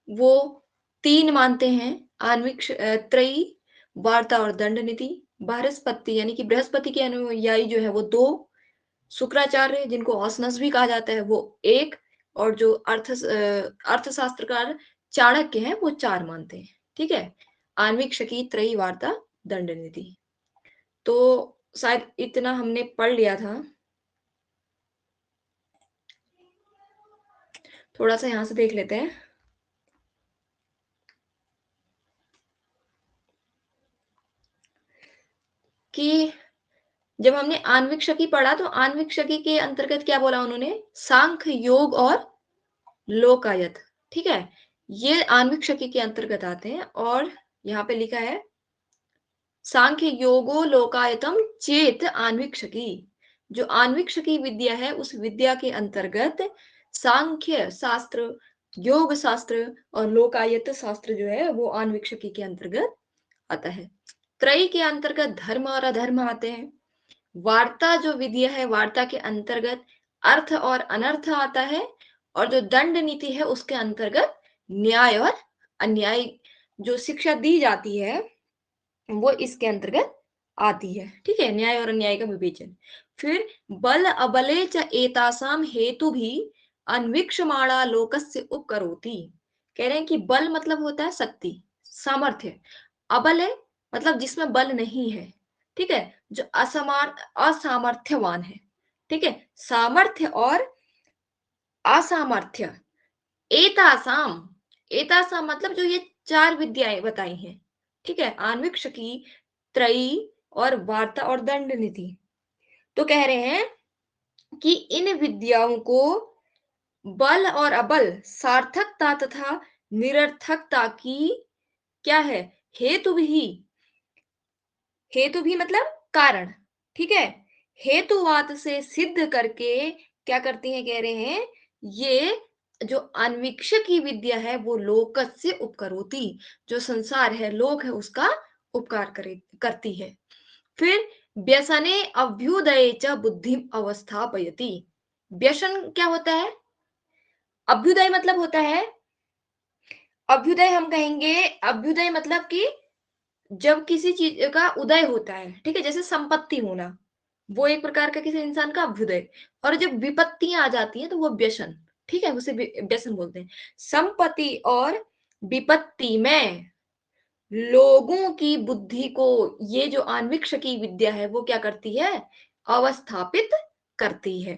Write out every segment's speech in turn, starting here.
वो 3 मानते हैं, आणविक त्रयी, वार्ता और दंड नीति। बृहस्पति यानी कि बृहस्पति के अनुयायी जो है वो 2, शुक्राचार्य जिनको औसनस भी कहा जाता है वो 1, और जो अर्थशास्त्रकार चाणक्य हैं वो 4 मानते हैं। ठीक है, आणविक शकी, त्रयी, वार्ता, दंड नीति। तो शायद इतना हमने पढ़ लिया था। थोड़ा सा यहाँ से देख लेते हैं कि जब हमने आणविक शकी पढ़ा तो आणविक शकी के अंतर्गत क्या बोला उन्होंने, सांख्य, योग और लोकायत। ठीक है, ये आणविक शकी के अंतर्गत आते हैं। और यहाँ पे लिखा है सांख्य योगो लोकायतम चेत आणविक शकी। जो आणविक शकी विद्या है उस विद्या के अंतर्गत सांख्य शास्त्र, योग शास्त्र और लोकायत शास्त्र जो है वो आणविक शकी के अंतर्गत आता है। त्रयी के अंतर्गत धर्म और अधर्म आते हैं। वार्ता जो विद्या है, वार्ता के अंतर्गत अर्थ और अनर्थ आता है। और जो दंड नीति है उसके अंतर्गत न्याय और अन्याय, जो शिक्षा दी जाती है वो इसके अंतर्गत आती है। ठीक है, न्याय और अन्याय का विवेचन। फिर बल अबले च एतासाम हेतु भी अन्वीक्षमाणा लोकस्य उपकरोति। कह रहे हैं कि बल मतलब होता है शक्ति, सामर्थ्य। अबल है मतलब जिसमें बल नहीं है। ठीक है, जो असामर्थ्यवान है। ठीक है, सामर्थ्य और असामर्थ्य। एतासाम, एतासाम मतलब जो ये 4 विद्याएं बताई हैं। ठीक है, आणविक शकी, त्रयी और वार्ता और दंड नीति। तो कह रहे हैं कि इन विद्याओं को बल और अबल, सार्थकता तथा निरर्थकता की क्या है, हेतु भी, हेतु भी मतलब कारण। ठीक है, हेतुवाद से सिद्ध करके क्या करती हैं, कह रहे हैं ये जो अन्वीक्षकी विद्या है वो लोकस्य उपकरोति, जो संसार है, लोक है, उसका उपकार करती है। फिर व्यसने अभ्युदये च बुद्धि अवस्थापयति। व्यसन क्या होता है, अभ्युदय मतलब होता है, अभ्युदय हम कहेंगे, अभ्युदय मतलब कि जब किसी चीज का उदय होता है। ठीक है, जैसे संपत्ति होना, वो एक प्रकार का किसी इंसान का अभ्युदय। और जब विपत्तियां आ जाती हैं तो वो व्यसन। ठीक है, उसे व्यसन बोलते हैं। संपत्ति और विपत्ति में लोगों की बुद्धि को ये जो आणविक शकी विद्या है वो क्या करती है, अवस्थापित करती है।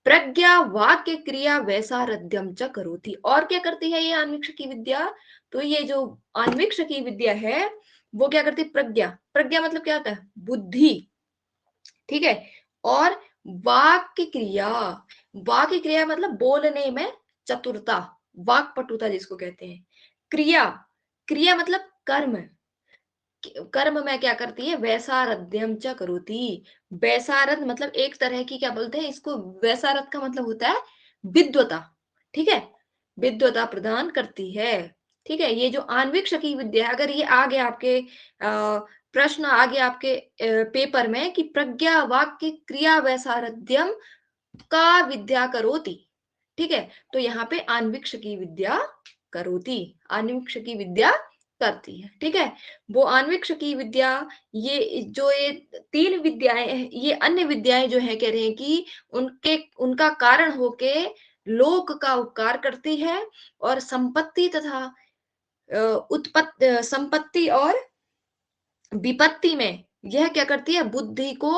प्रज्ञा वाक्य क्रिया वैसारध्यम च करोति। और क्या करती है ये आणविक शकी विद्या, तो ये जो आणविक शकी विद्या है वो क्या करती है, प्रज्ञा, प्रज्ञा मतलब क्या होता है, बुद्धि। ठीक है, और वाक्य क्रिया, वाक्य क्रिया मतलब बोलने में चतुरता, वाक्पटुता जिसको कहते हैं। क्रिया, क्रिया मतलब कर्म, कर्म में क्या करती है, वैसारध्यम च करोति। वैसारद मतलब एक तरह की क्या बोलते हैं इसको, वैसारद का मतलब होता है विद्वता। ठीक है, विद्वता प्रदान करती है। ठीक है, ये जो आणविक शकी विद्या है, अगर ये आ गया आपके प्रश्न आ गया आपके पेपर में कि प्रज्ञा वाक्य क्रिया वैसारध्यम का विद्या करोति। ठीक है, तो यहाँ पे आणविक शकी विद्या करोति, आणविक शकी विद्या करती है। ठीक है, वो आणविक शकी विद्या, ये जो ये 3 विद्याएं हैं, ये अन्य विद्याएं जो है कह रहे हैं कि उनके उनका कारण होके लोक का उपकार करती है। और संपत्ति तथा उत्पत्ति, संपत्ति और विपत्ति में यह क्या करती है, बुद्धि को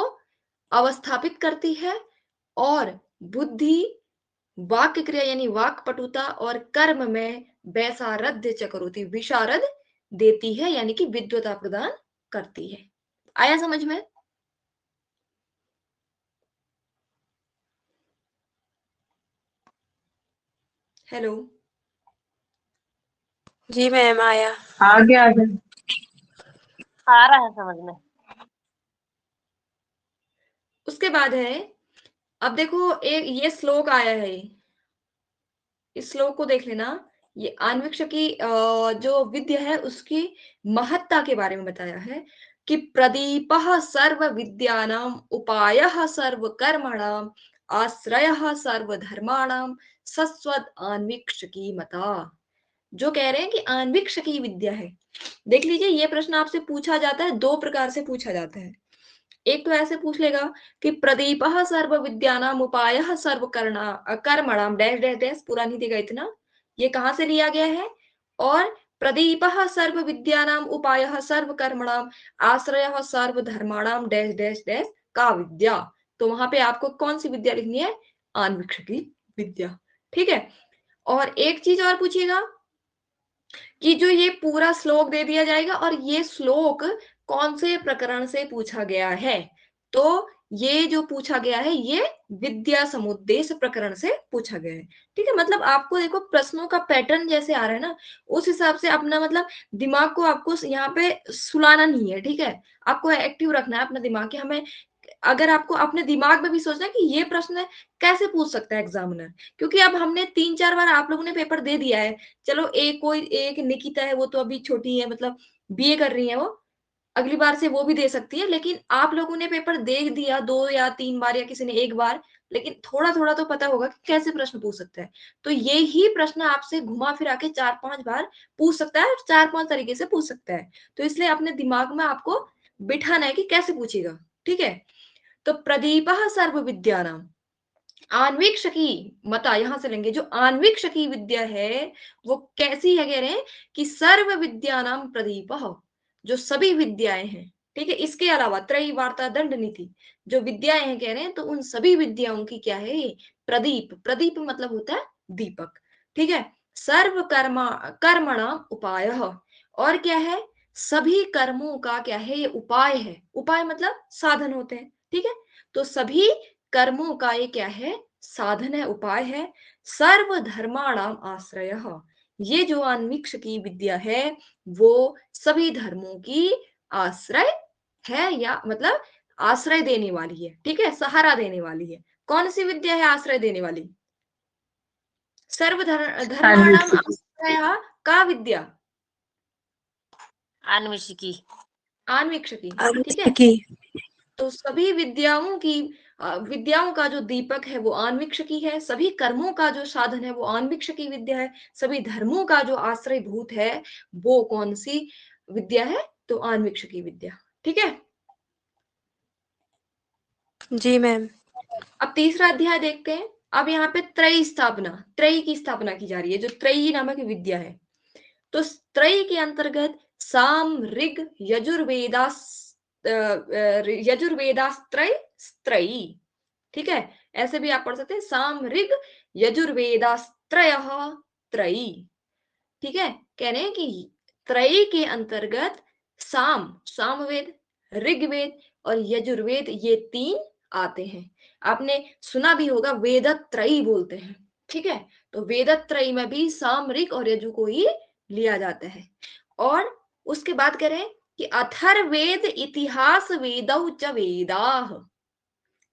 अवस्थापित करती है। और बुद्धि वाक्य क्रिया यानी वाक्पटुता और कर्म में वैसारध्य च करोति, विशारद देती है यानी कि विद्वता प्रदान करती है। आया समझ में? हेलो, जी मैम आया। आगे आगे आ रहा है समझ में। उसके बाद है, अब देखो एक ये श्लोक आया है, इस श्लोक को देख लेना। ये आणविक की जो विद्या है उसकी महत्ता के बारे में बताया है कि प्रदीप सर्व विद्यानाम उपाय सर्व कर्मणाम आश्रय सर्व धर्माणाम सस्वद आणविक मता। जो कह रहे हैं कि आन्वीक्षकी विद्या है। देख लीजिए, ये प्रश्न आपसे पूछा जाता है, दो प्रकार से पूछा जाता है। एक तो ऐसे पूछ लेगा कि प्रदीपः सर्व विद्यानाम उपायः सर्व कर्मणाम डैश डैश डैश, पूरा नहीं देगा इतना, ये कहाँ से लिया गया है। और प्रदीपः सर्व विद्यानाम उपायः सर्व कर्मणाम आश्रयः सर्व धर्माणाम डैश डैश डैश का विद्या। तो वहां पे आपको कौन सी विद्या लिखनी है, आन्वीक्षकी विद्या। ठीक है। और एक चीज और पूछिएगा कि जो ये पूरा श्लोक दे दिया जाएगा और ये श्लोक कौन से प्रकरण से पूछा गया है। तो ये जो पूछा गया है ये विद्या समुद्देश्य प्रकरण से पूछा गया है। ठीक है, मतलब आपको देखो प्रश्नों का पैटर्न जैसे आ रहा है ना, उस हिसाब से अपना मतलब दिमाग को आपको यहाँ पे सुलाना नहीं है। ठीक है, आपको एक्टिव रखना है अपना दिमाग कि हमें, अगर आपको अपने दिमाग में भी सोचना है कि ये प्रश्न कैसे पूछ सकता है एग्जामिनर, क्योंकि अब हमने 3-4 बार आप लोगों ने पेपर दे दिया है। चलो एक कोई एक निकिता है, वो तो अभी छोटी है, मतलब बीए कर रही है वो, अगली बार से वो भी दे सकती है। लेकिन आप लोगों ने पेपर दे दिया 2 या 3 बार या किसी ने 1 बार, लेकिन थोड़ा थोड़ा तो पता होगा कि कैसे प्रश्न पूछ सकता है। तो ये ही प्रश्न आपसे घुमा फिरा के 4-5 बार पूछ सकता है, 4-5 तरीके से पूछ सकता है। तो इसलिए अपने दिमाग में आपको बिठाना है कि कैसे पूछेगा। ठीक है, तो प्रदीपः सर्व विद्यानाम, आन्वीक्षकी मता यहां से लेंगे, जो आन्वीक्षकी विद्या है वो कैसी है, कह रहे हैं कि सर्व विद्यानाम प्रदीप, जो सभी विद्याएं हैं। ठीक है, इसके अलावा त्रयी वार्ता दंड नीति, जो विद्याएं हैं कह रहे हैं, तो उन सभी विद्याओं की क्या है ये प्रदीप। प्रदीप मतलब होता है दीपक। ठीक है, सर्व कर्मणाम उपाय, और क्या है, सभी कर्मों का क्या है ये उपाय है। उपाय मतलब साधन होते हैं। ठीक है, तो सभी कर्मों का ये क्या है, साधन है, उपाय है। सर्वधर्माणाम आश्रय, ये जो अन्वीक्ष की विद्या है वो सभी धर्मों की आश्रय है, या मतलब आश्रय देने वाली है। ठीक है, सहारा देने वाली है। कौन सी विद्या है आश्रय देने वाली, धर्माणाम अन्वीक्षिकी। आश्रय का विद्या, अन्वेषिकी। आन्वीक्ष की। ठीक है, अन्वीक्षिकी। तो सभी विद्याओं का जो दीपक है वो आन्वीक्षकी है, सभी कर्मों का जो साधन है वो आन्वीक्षकी विद्या है, सभी धर्मों का जो आश्रय भूत है वो कौन सी विद्या है, तो आन्वीक्षकी विद्या। ठीक है, जी मैम। अब तीसरा अध्याय देखते हैं। अब यहाँ पे त्रयी स्थापना, त्रयी की स्थापना की जा रही है, जो त्रयी नामक विद्या है। तो त्रयी के अंतर्गत साम ऋग यजुर्वेदास्त्रय स्त्रयी। ठीक है, ऐसे भी आप पढ़ सकते हैं, साम ऋग यजुर्वेदास्त्रय त्रयी। ठीक है, कह रहे हैं कि त्रयी के अंतर्गत सामवेद, ऋग्वेद और यजुर्वेद, ये 3 आते हैं। आपने सुना भी होगा वेदत्रयी बोलते हैं। ठीक है, तो वेदत्रयी में भी साम ऋग और यजु को ही लिया जाता है। और उसके बाद कह रहे हैं कि अथर्वेद इतिहास वेदौ च वेदाः।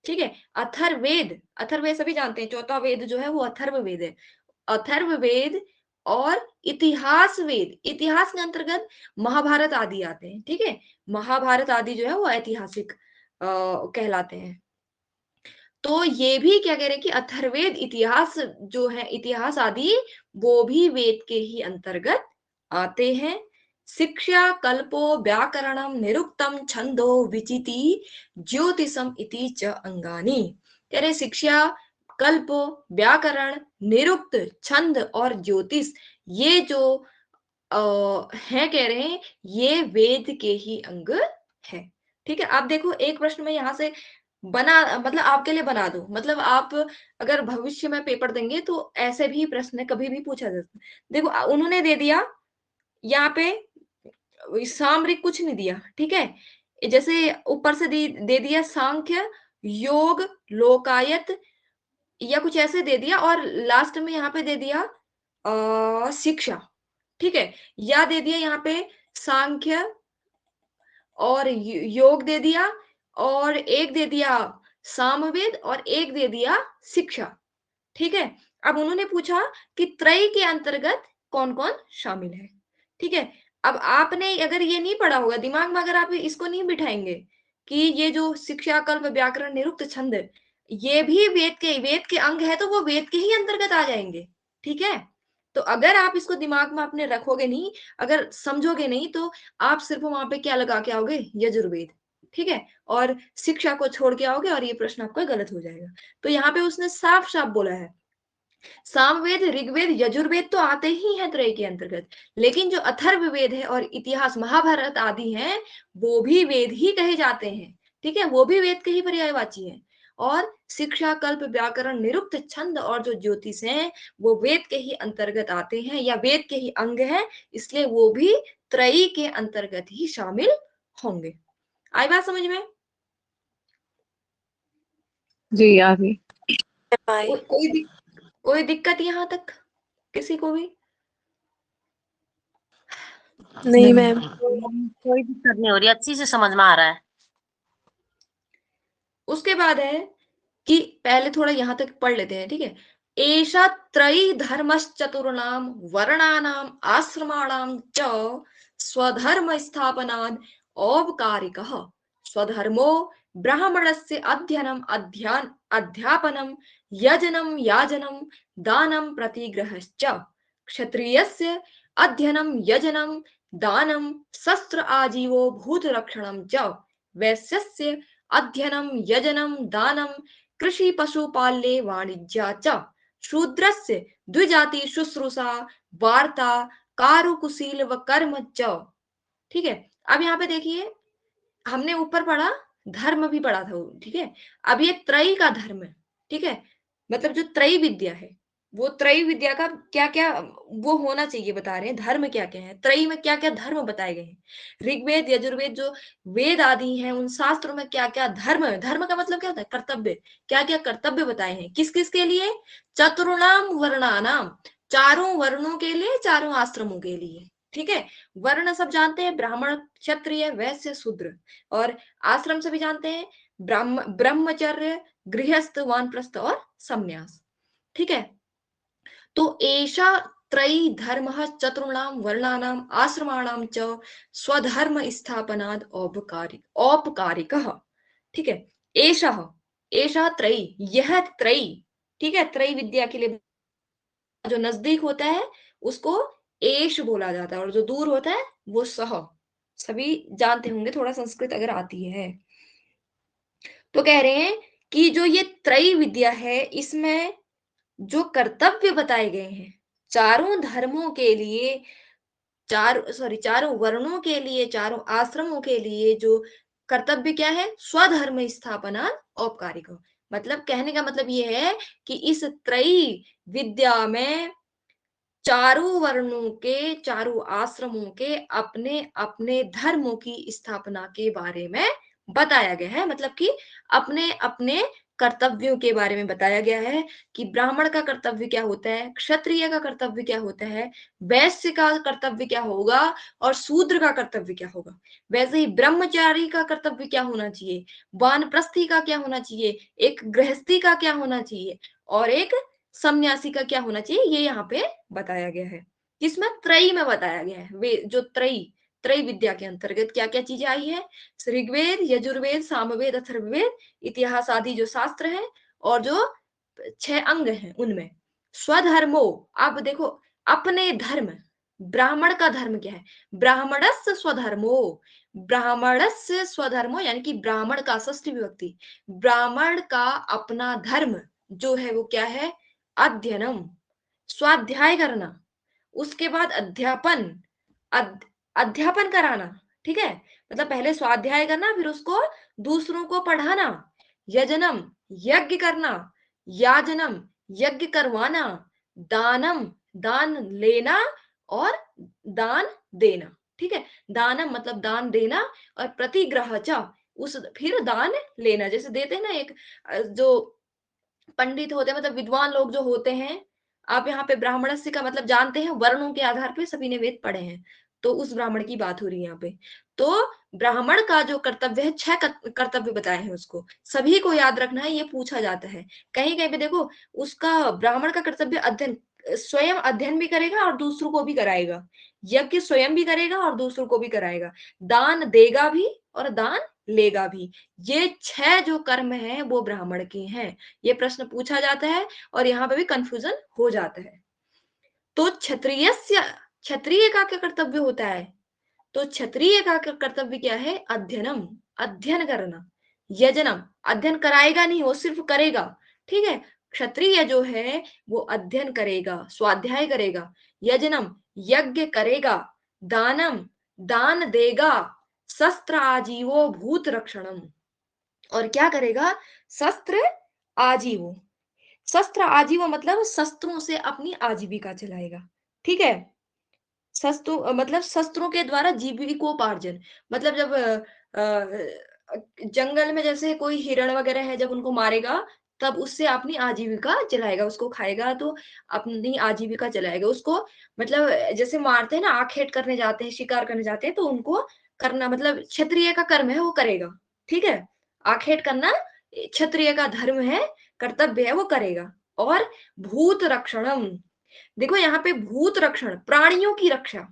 ठीक है, अथर्वेद, अथर्वेद सभी जानते हैं, चौथा वेद जो है वो अथर्ववेद है। अथर्ववेद और इतिहास वेद, इतिहास के अंतर्गत महाभारत आदि आते हैं। ठीक है, महाभारत आदि जो है वो ऐतिहासिक कहलाते हैं। तो ये भी क्या कह रहे हैं कि अथर्ववेद इतिहास जो है, इतिहास आदि वो भी वेद के ही अंतर्गत आते हैं। शिक्षा कल्पो व्याकरणम निरुक्तम छंदो विचिति ज्योतिषम इति च अंगानि। कह रहे शिक्षा, कल्प, व्याकरण, निरुक्त, छंद और ज्योतिष, ये जो है कह रहे हैं ये वेद के ही अंग है। ठीक है, आप देखो एक प्रश्न में यहां से बना, मतलब आपके लिए बना दो, मतलब आप अगर भविष्य में पेपर देंगे तो ऐसे भी प्रश्न कभी भी पूछा जा सकता है। देखो उन्होंने दे दिया यहाँ पे सामरिक कुछ नहीं दिया। ठीक है, जैसे ऊपर से दे दिया सांख्य योग लोकायत या कुछ ऐसे दे दिया, और लास्ट में यहाँ पे दे दिया शिक्षा। ठीक है, या दे दिया यहाँ पे सांख्य और योग दे दिया, और एक दे दिया सामवेद और एक दे दिया शिक्षा। ठीक है, अब उन्होंने पूछा कि त्रय के अंतर्गत कौन कौन शामिल है। ठीक है, अब आपने अगर ये नहीं पढ़ा होगा दिमाग में, अगर आप इसको नहीं बिठाएंगे कि ये जो शिक्षा कल्प व्याकरण निरुक्त छंद ये भी वेद के अंग है, तो वो वेद के ही अंतर्गत आ जाएंगे। ठीक है, तो अगर आप इसको दिमाग में अपने रखोगे नहीं, अगर समझोगे नहीं, तो आप सिर्फ वहां पे क्या लगा के आओगे, यजुर्वेद, ठीक है, और शिक्षा को छोड़ के आओगे और ये प्रश्न आपका गलत हो जाएगा। तो यहाँ पे उसने साफ साफ बोला है, सामवेद, ऋग्वेद, यजुर्वेद तो आते ही हैं त्रय के अंतर्गत, लेकिन जो अथर्ववेद है और इतिहास महाभारत आदि हैं, वो भी वेद ही कहे जाते हैं, ठीक है, वो भी वेद के ही पर्यायवाची हैं। और शिक्षा, कल्प, व्याकरण, निरुक्त, छंद और जो ज्योतिष हैं, वो वेद के ही अंतर्गत आते हैं या वेद के ही अंग हैं, इसलिए वो भी त्रयी के अंतर्गत ही शामिल होंगे। आई बात समझ में? जी आ गई। कोई दिक्कत यहाँ तक किसी को भी? नहीं मैम। कोई दिक्कत नहीं हो रही, अच्छी से समझ में आ रहा है। उसके बाद है कि पहले थोड़ा यहां तक पढ़ लेते हैं, ठीक है। एषा त्रयी धर्मश्चतुर्णाम वर्णानाम आश्रमाणाम च स्वधर्म स्थापनाद औपकारिकः। स्वधर्मो ब्राह्मणस्य अध्ययनम अध्यापनम यजनम याजनम दानम प्रतिग्रहश्च। क्षत्रियस्य अध्ययनम यजनम दानम शस्त्र आजीवो भूतरक्षणम च। वैश्यस्य अध्ययनम यजनम दानम कृषि पशुपाल्ये वाणिज्या च। शूद्रस्य द्विजाति शुश्रूषा वार्ता कारुकुशील व कर्म च। ठीक है, अब यहाँ पे देखिए, हमने ऊपर पढ़ा, धर्म भी पढ़ा था, ठीक है। अब ये त्रयी का धर्म है, ठीक है, मतलब जो त्रयी विद्या है, वो त्रयी विद्या का क्या क्या वो होना चाहिए बता रहे हैं, धर्म क्या क्या है, त्रयी में क्या क्या धर्म बताए गए हैं। ऋग्वेद, यजुर्वेद जो वेद आदि हैं, उन शास्त्रों में क्या क्या धर्म है, धर्म का मतलब क्या होता है, कर्तव्य, क्या क्या कर्तव्य बताए हैं, किस किस के लिए, चतुर्णाम वर्णानाम, चारों वर्णों के लिए, चारों आश्रमों के लिए, ठीक है। वर्ण सब जानते हैं, ब्राह्मण, क्षत्रिय, वैश्य, शूद्र, और आश्रम से भी जानते हैं, ब्रह्मचर्य, गृहस्थ, वानप्रस्थ और संन्यास, ठीक है। तो एषा त्रयी धर्मः चतुर्णाम वर्णानाम आश्रमाणाम च स्वधर्म स्थापनाद औपकारिकः, ठीक है। एषा त्रयी, यह त्रयी, ठीक है, त्रयी विद्या के लिए जो नजदीक होता है उसको एश बोला जाता है, और जो दूर होता है वो सह। सभी जानते होंगे थोड़ा संस्कृत अगर आती है। तो कह रहे हैं कि जो ये त्रयी विद्या है, इसमें जो कर्तव्य बताए गए हैं, चारों धर्मों के लिए, चारों वर्णों के लिए, चारों आश्रमों के लिए जो कर्तव्य क्या है, स्वधर्म स्थापना औपकारिक। मतलब कहने का मतलब ये है कि इस त्रयी विद्या में चारों वर्णों के, चारों आश्रमों के अपने अपने धर्मों की स्थापना के बारे में बताया गया है। मतलब कि अपने अपने कर्तव्यों के बारे में बताया गया है कि ब्राह्मण का कर्तव्य क्या होता है, क्षत्रिय का कर्तव्य क्या होता है, वैश्य का कर्तव्य क्या होगा, और शूद्र का कर्तव्य क्या होगा। वैसे ही ब्रह्मचारी का कर्तव्य क्या होना चाहिए, वानप्रस्थी का क्या होना चाहिए, एक गृहस्थी का क्या होना चाहिए, और एक सन्यासी का क्या होना चाहिए, ये यहाँ पे बताया गया है। किसमें, त्रयी में बताया गया है। वे जो त्रयी विद्या के अंतर्गत क्या क्या चीजें आई है, ऋग्वेद, यजुर्वेद, सामवेद, अथर्ववेद, इतिहास आदि जो शास्त्र है, और जो 6 अंग हैं उनमें स्वधर्मो। अब देखो, अपने धर्म, ब्राह्मण का धर्म क्या है, ब्राह्मणस्य स्वधर्मो, ब्राह्मणस्य स्वधर्मो, यानी कि ब्राह्मण का, षष्ठी विभक्ति, ब्राह्मण का अपना धर्म जो है वो क्या है, अध्ययनम, स्वाध्याय करना, उसके बाद अध्यापन, अध्यापन कराना, ठीक है, मतलब पहले स्वाध्याय करना, फिर उसको दूसरों को पढ़ाना, यजनम, यज्ञ करना, याजनम, यज्ञ करवाना, दानम, दान लेना, और दान देना, ठीक है। दानम मतलब दान देना, और प्रतिग्रह च, उस फिर दान लेना, जैसे देते हैं ना एक जो पंडित होते हैं, मतलब विद्वान लोग जो होते हैं, आप यहाँ पे ब्राह्मणस्य का मतलब जानते हैं, वर्णों के आधार पे सभी ने वेद पढ़े हैं, तो उस ब्राह्मण की बात हो रही है यहाँ पे। तो ब्राह्मण का जो कर्तव्य है, 6 कर्तव्य बताए हैं, उसको सभी को याद रखना है, ये पूछा जाता है कहीं कहीं पे। देखो, उसका ब्राह्मण का कर्तव्य अध्ययन, स्वयं अध्ययन भी करेगा और दूसरों को भी कराएगा, यज्ञ स्वयं भी करेगा और दूसरों को भी कराएगा, दान देगा भी और दान लेगा भी। ये 6 जो कर्म है वो ब्राह्मण के हैं। ये प्रश्न पूछा जाता है और यहाँ पे भी कंफ्यूजन हो जाता है। तो क्षत्रिय का क्या कर्तव्य होता है? तो क्षत्रिय का कर्तव्य क्या है? अध्ययनम, अध्ययन करना। यजनम, अध्ययन कराएगा नहीं, वो सिर्फ करेगा। ठीक है, क्षत्रिय जो है वो अध्ययन करेगा, स्वाध्याय करेगा। यजनम, यज्ञ करेगा। दानम, दान देगा। शस्त्र आजीवो भूत रक्षणम, और क्या करेगा? शस्त्र आजीवो। शस्त्र आजीवो मतलब शस्त्रों से अपनी आजीविका चलाएगा। ठीक है, शस्त्रों मतलब शस्त्रों के द्वारा जीविकोपार्जन। मतलब जब जंगल में जैसे कोई हिरण वगैरह है, जब उनको मारेगा तब उससे अपनी आजीविका चलाएगा, उसको खाएगा तो अपनी आजीविका चलाएगा। उसको मतलब जैसे मारते हैं ना, आखेट करने जाते हैं, शिकार करने जाते हैं, तो उनको करना मतलब क्षत्रिय का कर्म है, वो करेगा। ठीक है, आखेट करना क्षत्रिय का धर्म है, कर्तव्य है, वो करेगा। और भूत रक्षणम, देखो यहाँ पे भूत रक्षण, प्राणियों की रक्षा,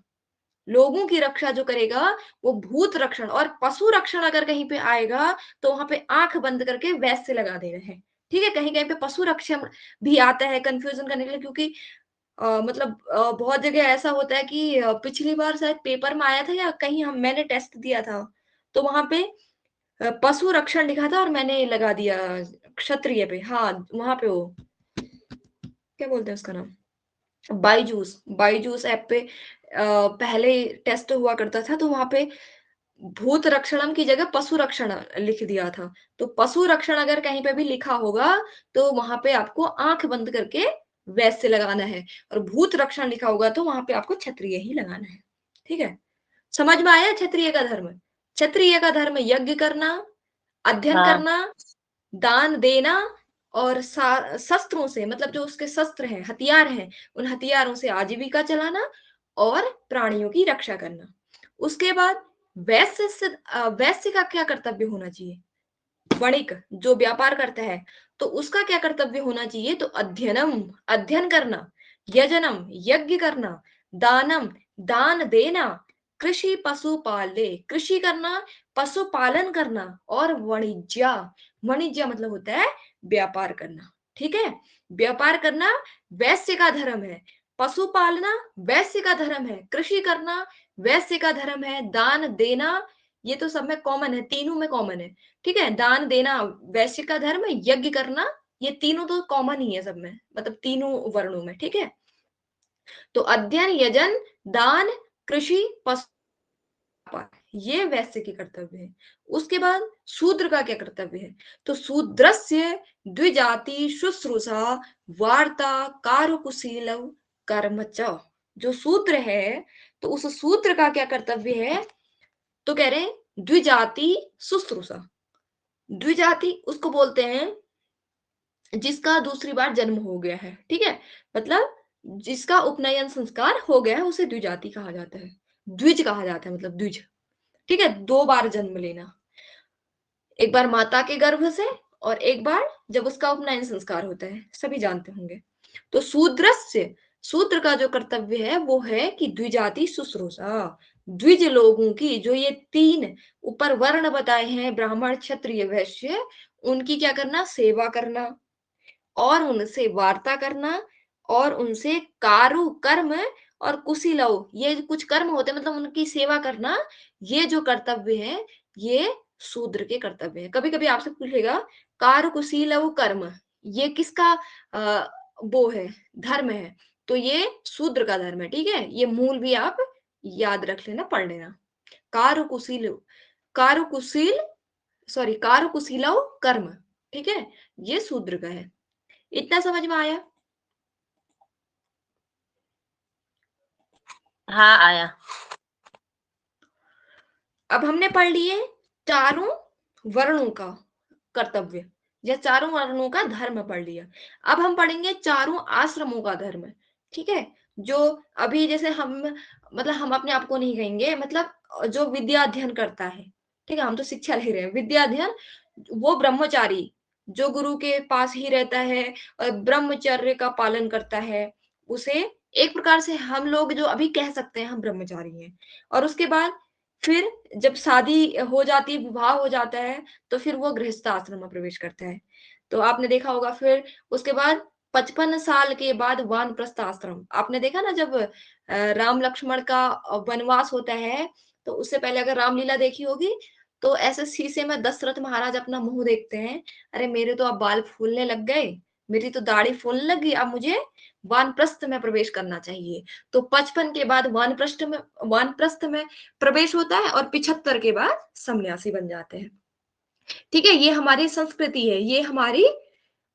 लोगों की रक्षा जो करेगा वो भूत रक्षण। और पशु रक्षण अगर कहीं पे आएगा तो वहां पे आंख बंद करके वैसे लगा देना है। ठीक है, कहीं कहीं पे पशु रक्षण भी आता है कंफ्यूजन करने के लिए, क्योंकि मतलब बहुत जगह ऐसा होता है कि पिछली बार शायद पेपर में आया था या कहीं हम मैंने टेस्ट दिया था, तो वहां पे पशु रक्षण लिखा था और मैंने लगा दिया क्षत्रिय पे। हाँ, वहां पे वो क्या बोलते हैं उसका नाम, बाईजूस, बाईजूस ऐप पे पहले टेस्ट हुआ करता था, तो वहां पे भूत रक्षणम की जगह पशु रक्षण लिख दिया था। तो पशु रक्षण अगर कहीं पे भी लिखा होगा तो वहां पे आपको आंख बंद करके वैसे लगाना है, और भूत रक्षण लिखा होगा तो वहां पे आपको क्षत्रिय ही लगाना है। ठीक है, समझ में आया क्षत्रिय का धर्म? क्षत्रिय का धर्म यज्ञ करना, अध्ययन हाँ। करना, दान देना, और शस्त्रों से मतलब जो उसके शस्त्र हैं, हथियार हैं, उन हथियारों से आजीविका चलाना और प्राणियों की रक्षा करना। उसके बाद वैश्य का क्या कर्तव्य होना चाहिए? वणिक जो व्यापार करता है, तो उसका क्या कर्तव्य होना चाहिए? तो अध्ययनम, अध्ययन करना। यजनम, यज्ञ करना। दानम, दान देना। कृषि पशुपाले, कृषि करना, पशुपालन करना। और वाणिज्य, वाणिज्य मतलब होता है व्यापार करना। ठीक है, व्यापार करना वैश्य का धर्म है। पशु पालना वैश्य का धर्म है। कृषि करना वैश्य का धर्म है। दान देना, ये तो सब में कॉमन है, तीनों में कॉमन है। ठीक है, दान देना वैश्य का धर्म है, यज्ञ करना, ये तीनों तो कॉमन ही है सब में, मतलब तीनों वर्णों में। ठीक है, तो अध्ययन, यजन, दान, कृषि, पशुपालन, ये वैश्य के कर्तव्य है। उसके बाद शूद्र का क्या कर्तव्य है? तो शूद्रस्य द्विजाति शुश्रूषा वार्ता कारुकुशील कर्म च। जो शूद्र है तो उस शूद्र का क्या कर्तव्य है? तो कह रहे हैं द्विजाति शुश्रूषा। द्विजाति उसको बोलते हैं जिसका दूसरी बार जन्म हो गया है। ठीक है, मतलब जिसका उपनयन संस्कार हो गया है उसे द्विजाति कहा जाता है, द्विज कहा जाता है, मतलब द्विज। ठीक है, दो बार जन्म लेना, एक बार माता के गर्भ से और एक बार जब उसका उपनयन संस्कार होता है, सभी जानते होंगे। तो शूद्रस्य, शूद्र का जो कर्तव्य है वो है कि द्विजाति शुश्रूषा, द्विज लोगों की, जो ये तीन ऊपर वर्ण बताए हैं, ब्राह्मण क्षत्रिय वैश्य, उनकी क्या करना? सेवा करना, और उनसे वार्ता करना, और उनसेकारु कर्म और कुशीलव, ये कुछ कर्म होते हैं, मतलब उनकी सेवा करना, ये जो कर्तव्य है ये शूद्र के कर्तव्य है। कभी कभी आपसे पूछेगा कारु कुशीलव कर्म, ये किसका वो है, धर्म है? तो ये शूद्र का धर्म है। ठीक है, ये मूल भी आप याद रख लेना, पढ़ लेना। कारु कुशील, कारु कुशील, सॉरी कारु कुशीलव कर्म। ठीक है, ये शूद्र का है। इतना समझ में आया? हाँ आया। अब हमने पढ़ लिए चारों वर्णों का कर्तव्य, या चारों वर्णों का धर्म पढ़ लिया। अब हम पढ़ेंगे चारों आश्रमों का धर्म। ठीक है, जो अभी जैसे हम, मतलब हम अपने आप को नहीं कहेंगे, मतलब जो विद्या अध्ययन करता है, ठीक है, हम तो शिक्षा ले रहे हैं, विद्या अध्ययन, वो ब्रह्मचारी जो गुरु के पास ही रहता है और ब्रह्मचर्य का पालन करता है, उसे एक प्रकार से हम लोग जो अभी कह सकते हैं हम ब्रह्मचारी हैं। और उसके बाद फिर जब शादी हो जाती है, विवाह हो जाता है, तो फिर वो गृहस्थ आश्रम में प्रवेश करता है। तो आपने देखा होगा, फिर उसके बाद 55 साल के बाद वानप्रस्थ आश्रम। आपने देखा ना, जब राम लक्ष्मण का वनवास होता है, तो उससे पहले अगर रामलीला देखी होगी, तो ऐसे शीशे में दशरथ महाराज अपना मुंह देखते हैं, अरे मेरे तो अब बाल फूलने लग गए, मेरी तो दाढ़ी फूलने लगी, अब मुझे वानप्रस्थ में प्रवेश करना चाहिए। तो 55 के बाद वानप्रस्थ में प्रवेश होता है, और 75 के बाद सन्यासी बन जाते हैं। ठीक है, ये हमारी संस्कृति है, ये हमारी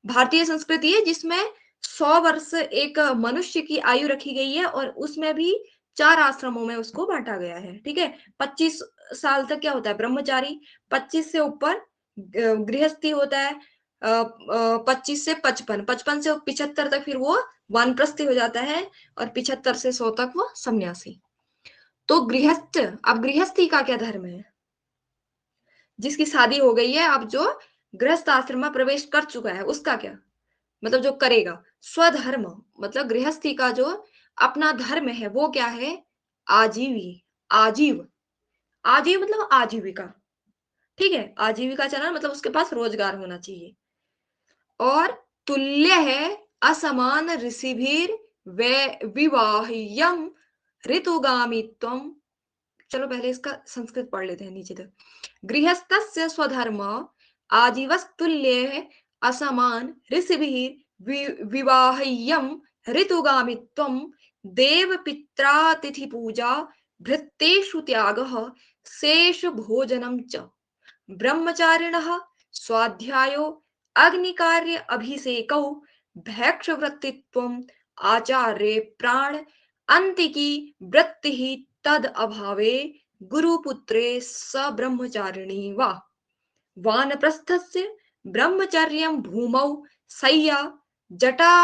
भारतीय संस्कृति है, जिसमें 100 वर्ष एक मनुष्य की आयु रखी गई है, और उसमें भी 4 आश्रमों में उसको बांटा गया है। ठीक है, 25 साल तक क्या होता है, ब्रह्मचारी। 25 से ऊपर गृहस्थी होता है। 25 से 55, 55 से 75 तक फिर वो वानप्रस्थी हो जाता है, और 75 से 100 तक वो सन्यासी। तो गृहस्थ, अब गृहस्थी का क्या धर्म है? जिसकी शादी हो गई है, अब जो गृहस्थ आश्रम में प्रवेश कर चुका है, उसका क्या, मतलब जो करेगा स्वधर्म, मतलब गृहस्थी का जो अपना धर्म है वो क्या है, आजीवी, आजीव, आजीव मतलब आजीविका। ठीक है, आजीविका चलाना मतलब उसके पास रोजगार होना चाहिए। और तुल्य है असमान ऋषिभीर विवाह्यम ऋतुगामित्वम। चलो पहले इसका संस्कृत पढ़ लेते हैं नीचे तक। गृहस्थस्य स्वधर्म आजीवस्तुल्ये असमान ऋषिभिः विवाह्यं ऋतुगामित्वं देवपित्रातिथि पूजा भृत्येषु त्यागः शेष भोजनं च ब्रह्मचारिणः स्वाध्यायो अग्निकार्य अभिषेकौ भैक्षवृत्तित्वम् आचार्ये प्राण अंतिकी वृत्तिः तद अभावे गुरुपुत्रे स ब्रह्मचारिणी वा वानप्रस्थस्य ब्रह्मचर्यं भूमौ शय्या जटा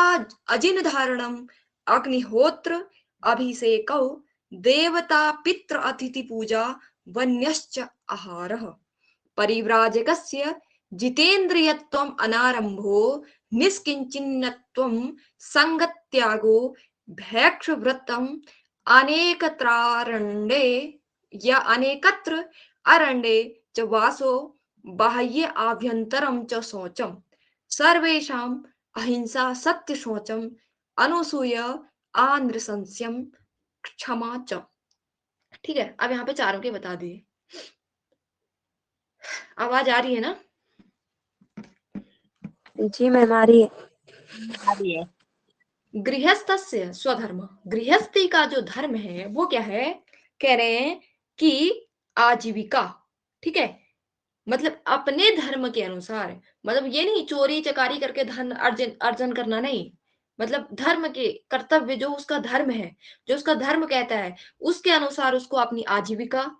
अजिन धारणम अग्निहोत्र अभिषेकौ देवता पितृ अतिथि पूजा वन्यश्च आहारः परिव्राजकस्य जितेन्द्रियत्वम् अनारंभो निष्किंचिन्नत्वं संगत्यागो भैक्षव्रतम् अनेकत्रारण्ये या अनेकत्र अरण्ये च वासो बाह्य आभ्यन्तरं च शौचम् सर्वेषाम् अहिंसा सत्य शौचम् अनुसूय आनृशंस्यम् क्षमा च। ठीक है, अब यहाँ पे चारों के बता दिए। आवाज आ रही है ना? जी मैम आ रही है। आ रही है। गृहस्थस्य स्वधर्म, गृहस्थी का जो धर्म है वो क्या है, कह रहे हैं कि आजीविका। ठीक है, मतलब अपने धर्म के अनुसार, मतलब ये नहीं चोरी चकारी करके धन अर्जन करना नहीं, मतलब धर्म के कर्तव्य, जो उसका धर्म है, जो उसका धर्म कहता है, उसके अनुसार उसको अपनी आजीविका।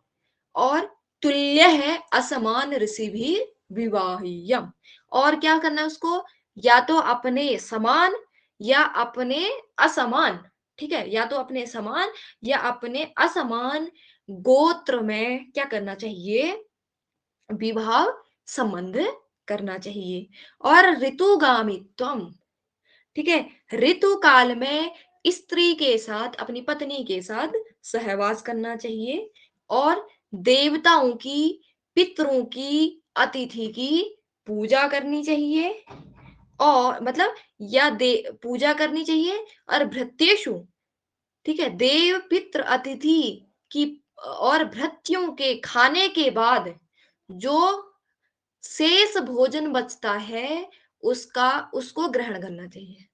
और तुल्य है असमान ऋषि भी विवाहियम, और क्या करना है उसको, या तो अपने समान या अपने असमान। ठीक है, या तो अपने समान या अपने असमान गोत्र में क्या करना चाहिए, विवाह संबंध करना चाहिए। और ऋतुगामित्वम, ठीक है, ऋतु काल में स्त्री के साथ, अपनी पत्नी के साथ सहवास करना चाहिए। और देवताओं की, पितरों की, अतिथि की पूजा करनी चाहिए, और मतलब या दे पूजा करनी चाहिए। और भृत्येषु, ठीक है, देव पितृ अतिथि की और भृत्यों के खाने के बाद जो शेष भोजन बचता है, उसको ग्रहण करना चाहिए।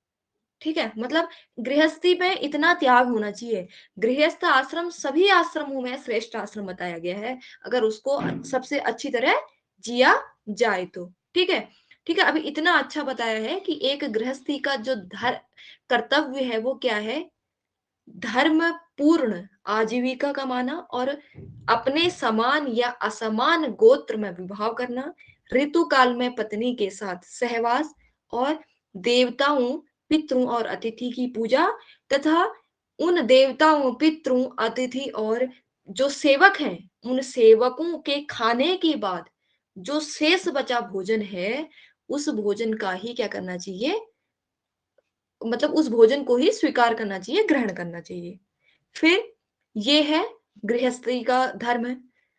ठीक है, मतलब गृहस्थी में इतना त्याग होना चाहिए। गृहस्थ आश्रम सभी आश्रमों में श्रेष्ठ आश्रम बताया गया है, अगर उसको सबसे अच्छी तरह जिया जाए तो। ठीक है, ठीक है, अभी इतना अच्छा बताया है कि एक गृहस्थी का जो कर्तव्य है वो क्या है, धर्म पूर्ण आजीविका कमाना, और अपने समान या असमान गोत्र में विवाह करना, ऋतु काल में पत्नी के साथ सहवास, और देवताओं, पितरों और अतिथि की पूजा, तथा उन देवताओं, पितरों, अतिथि और जो सेवक हैं, उन सेवकों के खाने के बाद जो शेष बचा भोजन है, उस भोजन का ही क्या करना चाहिए, मतलब उस भोजन को ही स्वीकार करना चाहिए, ग्रहण करना चाहिए। फिर ये है गृहस्थी का धर्म है।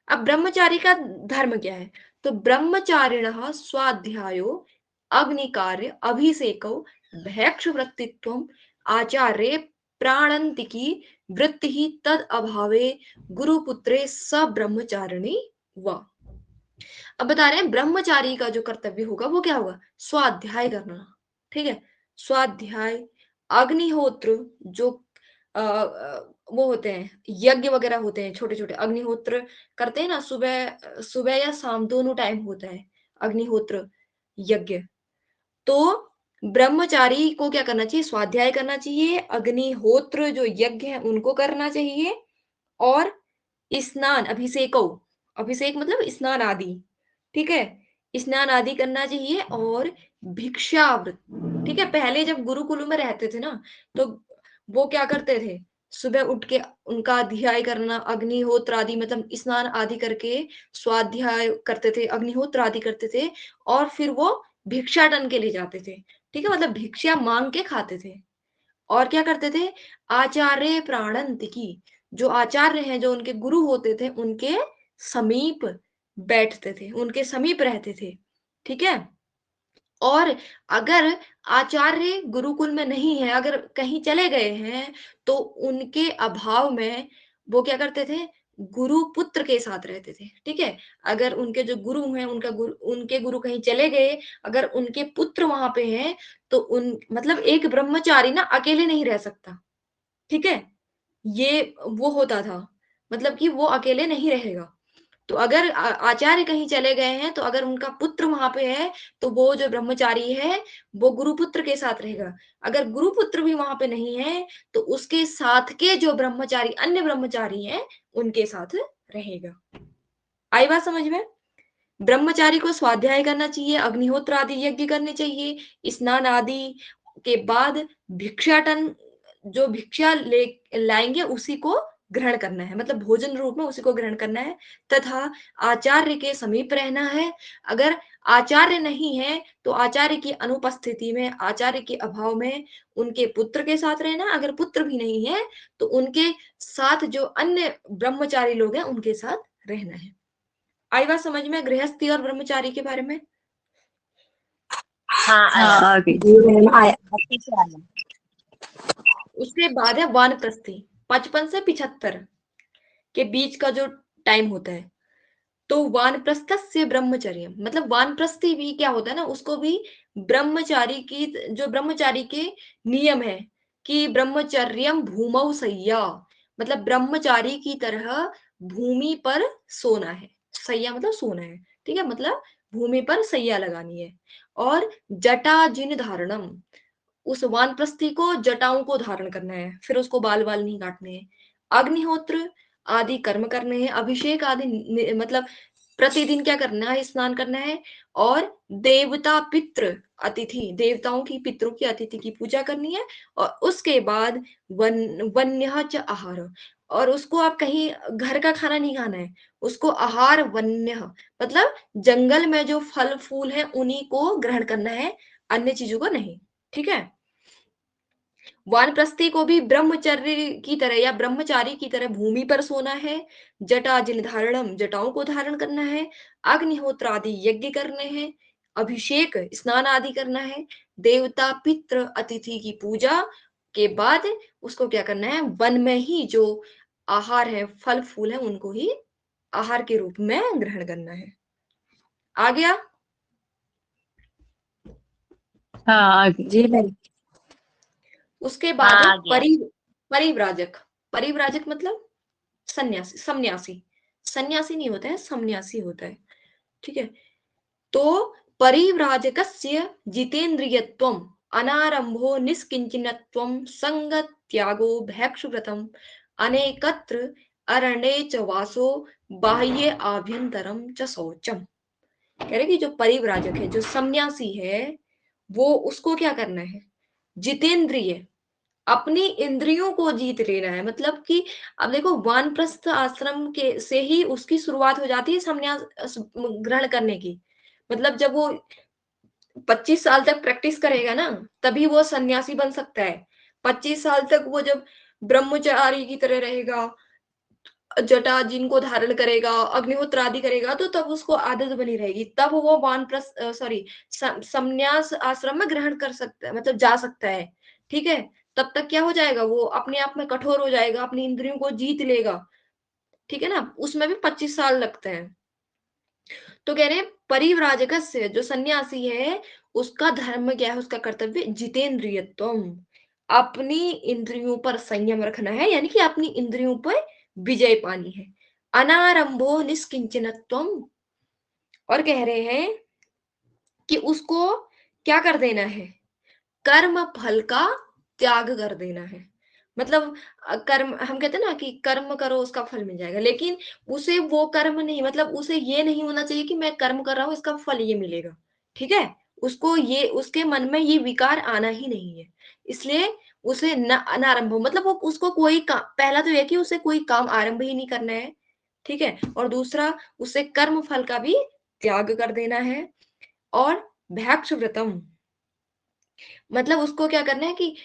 अब ब्रह्मचारी का धर्म क्या है, तो ब्रह्मचारिणः स्वाध्यायो अग्निकार्य अभिषेकौ भैक्ष वृत्तित्वम आचार्य प्राणंतिकी वृत्ति ही तद अभावे गुरुपुत्रे स ब्रह्मचारिणी व। अब बता रहे हैं ब्रह्मचारी का जो कर्तव्य होगा वो क्या होगा, स्वाध्याय करना। ठीक है, स्वाध्याय, अग्निहोत्र जो वो होते हैं, यज्ञ वगैरह होते हैं, छोटे छोटे अग्निहोत्र करते हैं ना, सुबह सुबह या शाम दोनों टाइम होता है अग्निहोत्र यज्ञ। तो ब्रह्मचारी को क्या करना चाहिए, स्वाध्याय करना चाहिए, अग्निहोत्र जो यज्ञ है उनको करना चाहिए, और स्नान अभिषेको, अभिषेक मतलब स्नान आदि, ठीक है, स्नान आदि करना चाहिए, और भिक्षाव्रत। ठीक है, पहले जब गुरुकुल में रहते थे ना, तो वो क्या करते थे, सुबह उठ के उनका अध्याय करना, अग्निहोत्र आदि मतलब स्नान आदि करके स्वाध्याय करते थे, अग्निहोत्र आदि करते थे, और फिर वो भिक्षाटन के लिए जाते थे। ठीक है, मतलब भिक्षा मांग के खाते थे। और क्या करते थे, आचार्य प्राणंतिकी, जो आचार्य हैं, जो उनके गुरु होते थे, उनके समीप बैठते थे, उनके समीप रहते थे। ठीक है, और अगर आचार्य गुरुकुल में नहीं है, अगर कहीं चले गए हैं, तो उनके अभाव में वो क्या करते थे, गुरु पुत्र के साथ रहते थे। ठीक है, अगर उनके जो गुरु हैं, उनके गुरु कहीं चले गए, अगर उनके पुत्र वहां पे हैं, तो उन मतलब एक ब्रह्मचारी ना अकेले नहीं रह सकता। ठीक है, ये वो होता था, मतलब कि वो अकेले नहीं रहेगा। तो अगर आचार्य कहीं चले गए हैं, तो अगर उनका पुत्र वहां पे है, तो वो जो ब्रह्मचारी है वो गुरुपुत्र के साथ रहेगा। अगर गुरुपुत्र भी वहां पे नहीं है, तो उसके साथ के जो ब्रह्मचारी, अन्य ब्रह्मचारी हैं, उनके साथ रहेगा। आई बात समझ में? ब्रह्मचारी को स्वाध्याय करना चाहिए, अग्निहोत्र आदि यज्ञ करने चाहिए, स्नान आदि के बाद भिक्षाटन, जो भिक्षा ले लाएंगे उसी को ग्रहण करना है, मतलब भोजन रूप में उसी को ग्रहण करना है, तथा आचार्य के समीप रहना है। अगर आचार्य नहीं है, तो आचार्य की अनुपस्थिति में, आचार्य के अभाव में उनके पुत्र के साथ रहना। अगर पुत्र भी नहीं है, तो उनके साथ जो अन्य ब्रह्मचारी लोग हैं उनके साथ रहना है। आई बात समझ में गृहस्थी और ब्रह्मचारी के बारे में? हाँ हाँ आया। आ गई। जी मैम आया। अच्छे से आया। उसके बाद है वानप्रस्थी, 55 से 75 के बीच का जो टाइम होता है। तो वानप्रस्थस्य ब्रह्मचर्य, मतलब वानप्रस्थी भी क्या होता है ना, उसको भी ब्रह्मचारी की, जो ब्रह्मचारी के नियम है कि ब्रह्मचर्यम भूमौ सय्या, मतलब ब्रह्मचारी की तरह भूमि पर सोना है। सैया मतलब सोना है। ठीक है, मतलब भूमि पर सैया लगानी है। और जटा जिन धारणम, उस वानप्रस्थी को जटाओं को धारण करना है, फिर उसको बाल बाल नहीं काटने हैं। अग्निहोत्र आदि कर्म करने हैं, अभिषेक आदि मतलब प्रतिदिन क्या करना है, स्नान करना है। और देवता पितृ अतिथि, देवताओं की, पितरों की, अतिथि की पूजा करनी है। और उसके बाद वन्य च आहार, और उसको आप कहीं घर का खाना नहीं खाना है, उसको आहार वन्य मतलब जंगल में जो फल फूल है उन्हीं को ग्रहण करना है, अन्य चीजों को नहीं। ठीक है, वानप्रस्थी को भी ब्रह्मचर्य की तरह या ब्रह्मचारी की तरह भूमि पर सोना है। जटा जिन धारणम, जटाओं को धारण करना है। अग्निहोत्र आदि यज्ञ करने हैं। अभिषेक स्नान आदि करना है। देवता पितृ अतिथि की पूजा के बाद उसको क्या करना है, वन में ही जो आहार है, फल फूल है, उनको ही आहार के रूप में ग्रहण करना है। आ गया? हाँ आ गई। जी मैम। उसके बाद हाँ है आ गया। परिव्राजक। परिव्राजक मतलब सन्यासी, सन्यासी। सन्यासी नहीं होता है, सन्यासी होता है। ठीक है, तो परिव्राजकस्य जितेन्द्रियत्वम अनारंभो निष्किंचनत्वम संग त्यागो भैक्षुव्रतम अनेकत्र अरण्ये च वासो बाह्ये आभ्यंतरम च शौचम। कह रहे कि जो परिव्राजक है, जो सन्यासी है, वो उसको क्या करना है, जितेंद्रिय, अपनी इंद्रियों को जीत लेना है। मतलब कि अब देखो, वानप्रस्थ आश्रम के से ही उसकी शुरुआत हो जाती है संन्यास ग्रहण करने की। मतलब जब वो 25 साल तक प्रैक्टिस करेगा ना, तभी वो सन्यासी बन सकता है। 25 साल तक वो जब ब्रह्मचारी की तरह रहेगा, जटा जिनको धारण करेगा, अग्निहोत्र आदि करेगा, तो तब उसको आदत बनी रहेगी, तब वो संन्यास आश्रम में ग्रहण कर सकता है, मतलब जा सकता है। ठीक है, तब तक क्या हो जाएगा, वो अपने आप में कठोर हो जाएगा, अपनी इंद्रियों को जीत लेगा। ठीक है ना, उसमें भी 25 साल लगते हैं। तो कह रहे हैं परिव्राजक से, जो सन्यासी है, उसका धर्म क्या है, उसका कर्तव्य जितेंद्रियत्वम, अपनी इंद्रियों पर संयम रखना है, यानी कि अपनी इंद्रियों पर विजय पानी है। अनारंभो निष्किंचनत्वम, और कह रहे हैं कि उसको क्या कर देना है, कर्म फल का त्याग कर देना है। मतलब कर्म, हम कहते हैं ना कि कर्म करो उसका फल मिल जाएगा, लेकिन उसे वो कर्म नहीं, मतलब उसे ये नहीं होना चाहिए कि मैं कर्म कर रहा हूं इसका फल ये मिलेगा। ठीक है, उसको ये, उसके मन में ये विकार आना ही नहीं है। इसलिए उसे न अनारंभ, मतलब वो उसको कोई काम, पहला तो यह कि उसे कोई काम आरंभ ही नहीं करना है। ठीक है, और दूसरा उसे कर्म फल का भी त्याग कर देना है। और भैक्ष व्रतम, मतलब उसको क्या करना है कि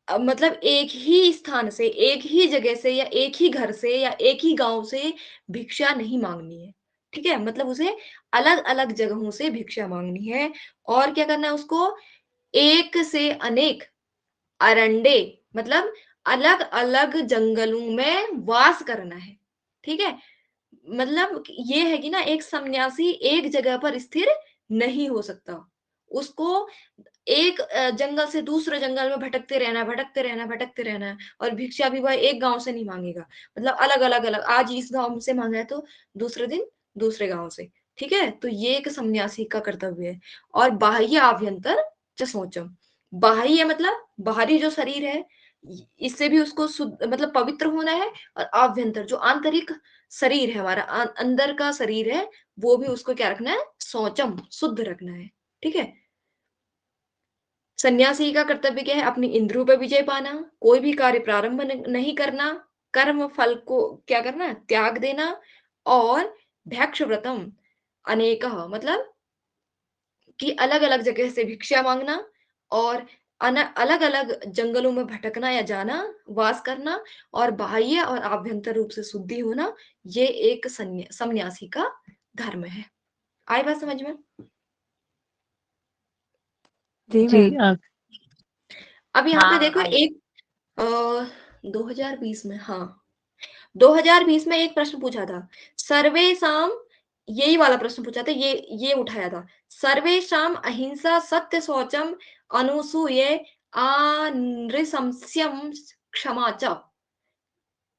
मतलब एक ही स्थान से, एक ही जगह से, या एक ही घर से, या एक ही गांव से भिक्षा नहीं मांगनी है। ठीक है, मतलब उसे अलग अलग जगहों से भिक्षा मांगनी है। और क्या करना है उसको, एक से अनेक अरंडे, मतलब अलग अलग जंगलों में वास करना है। ठीक है, मतलब ये है कि ना, एक सन्यासी एक जगह पर स्थिर नहीं हो सकता, उसको एक जंगल से दूसरे जंगल में भटकते रहना, भटकते रहना, भटकते रहना। और भिक्षा भी वह एक गांव से नहीं मांगेगा, मतलब अलग अलग अलग, आज इस गांव से मांगा है तो दूसरे दिन दूसरे गांव से। ठीक है, तो ये एक सन्यासी का कर्तव्य है। और बाह्य आभ्यंतर च शौचम, बाह्य मतलब बाहरी जो शरीर है, इससे भी उसको शुद्ध, मतलब पवित्र होना है। और आभ्यंतर जो आंतरिक शरीर है हमारा, अंदर का शरीर है, वो भी उसको क्या रखना है, शौचम, शुद्ध रखना है। ठीक है, सन्यासी का कर्तव्य क्या है, अपनी इंद्रियों पर विजय पाना, कोई भी कार्य प्रारंभ नहीं करना, कर्म फल को क्या करना, त्याग देना। और भैक्ष व्रतम अनेक, मतलब कि अलग अलग जगह से भिक्षा मांगना, और अलग अलग जंगलों में भटकना या जाना, वास करना, और बाह्य और आभ्यंतर रूप से शुद्धि होना, ये एक सन्यासी का धर्म है। आई बात समझ में? जी जी मैम। अब यहाँ पे हाँ देखो, आई। एक 2020 में, हाँ 2020 में एक प्रश्न पूछा था, सर्वेशम, यही वाला प्रश्न पूछा था, ये उठाया था, सर्वेशम अहिंसा सत्य शौचम अनुसूय नृशंस्यम क्षमा च।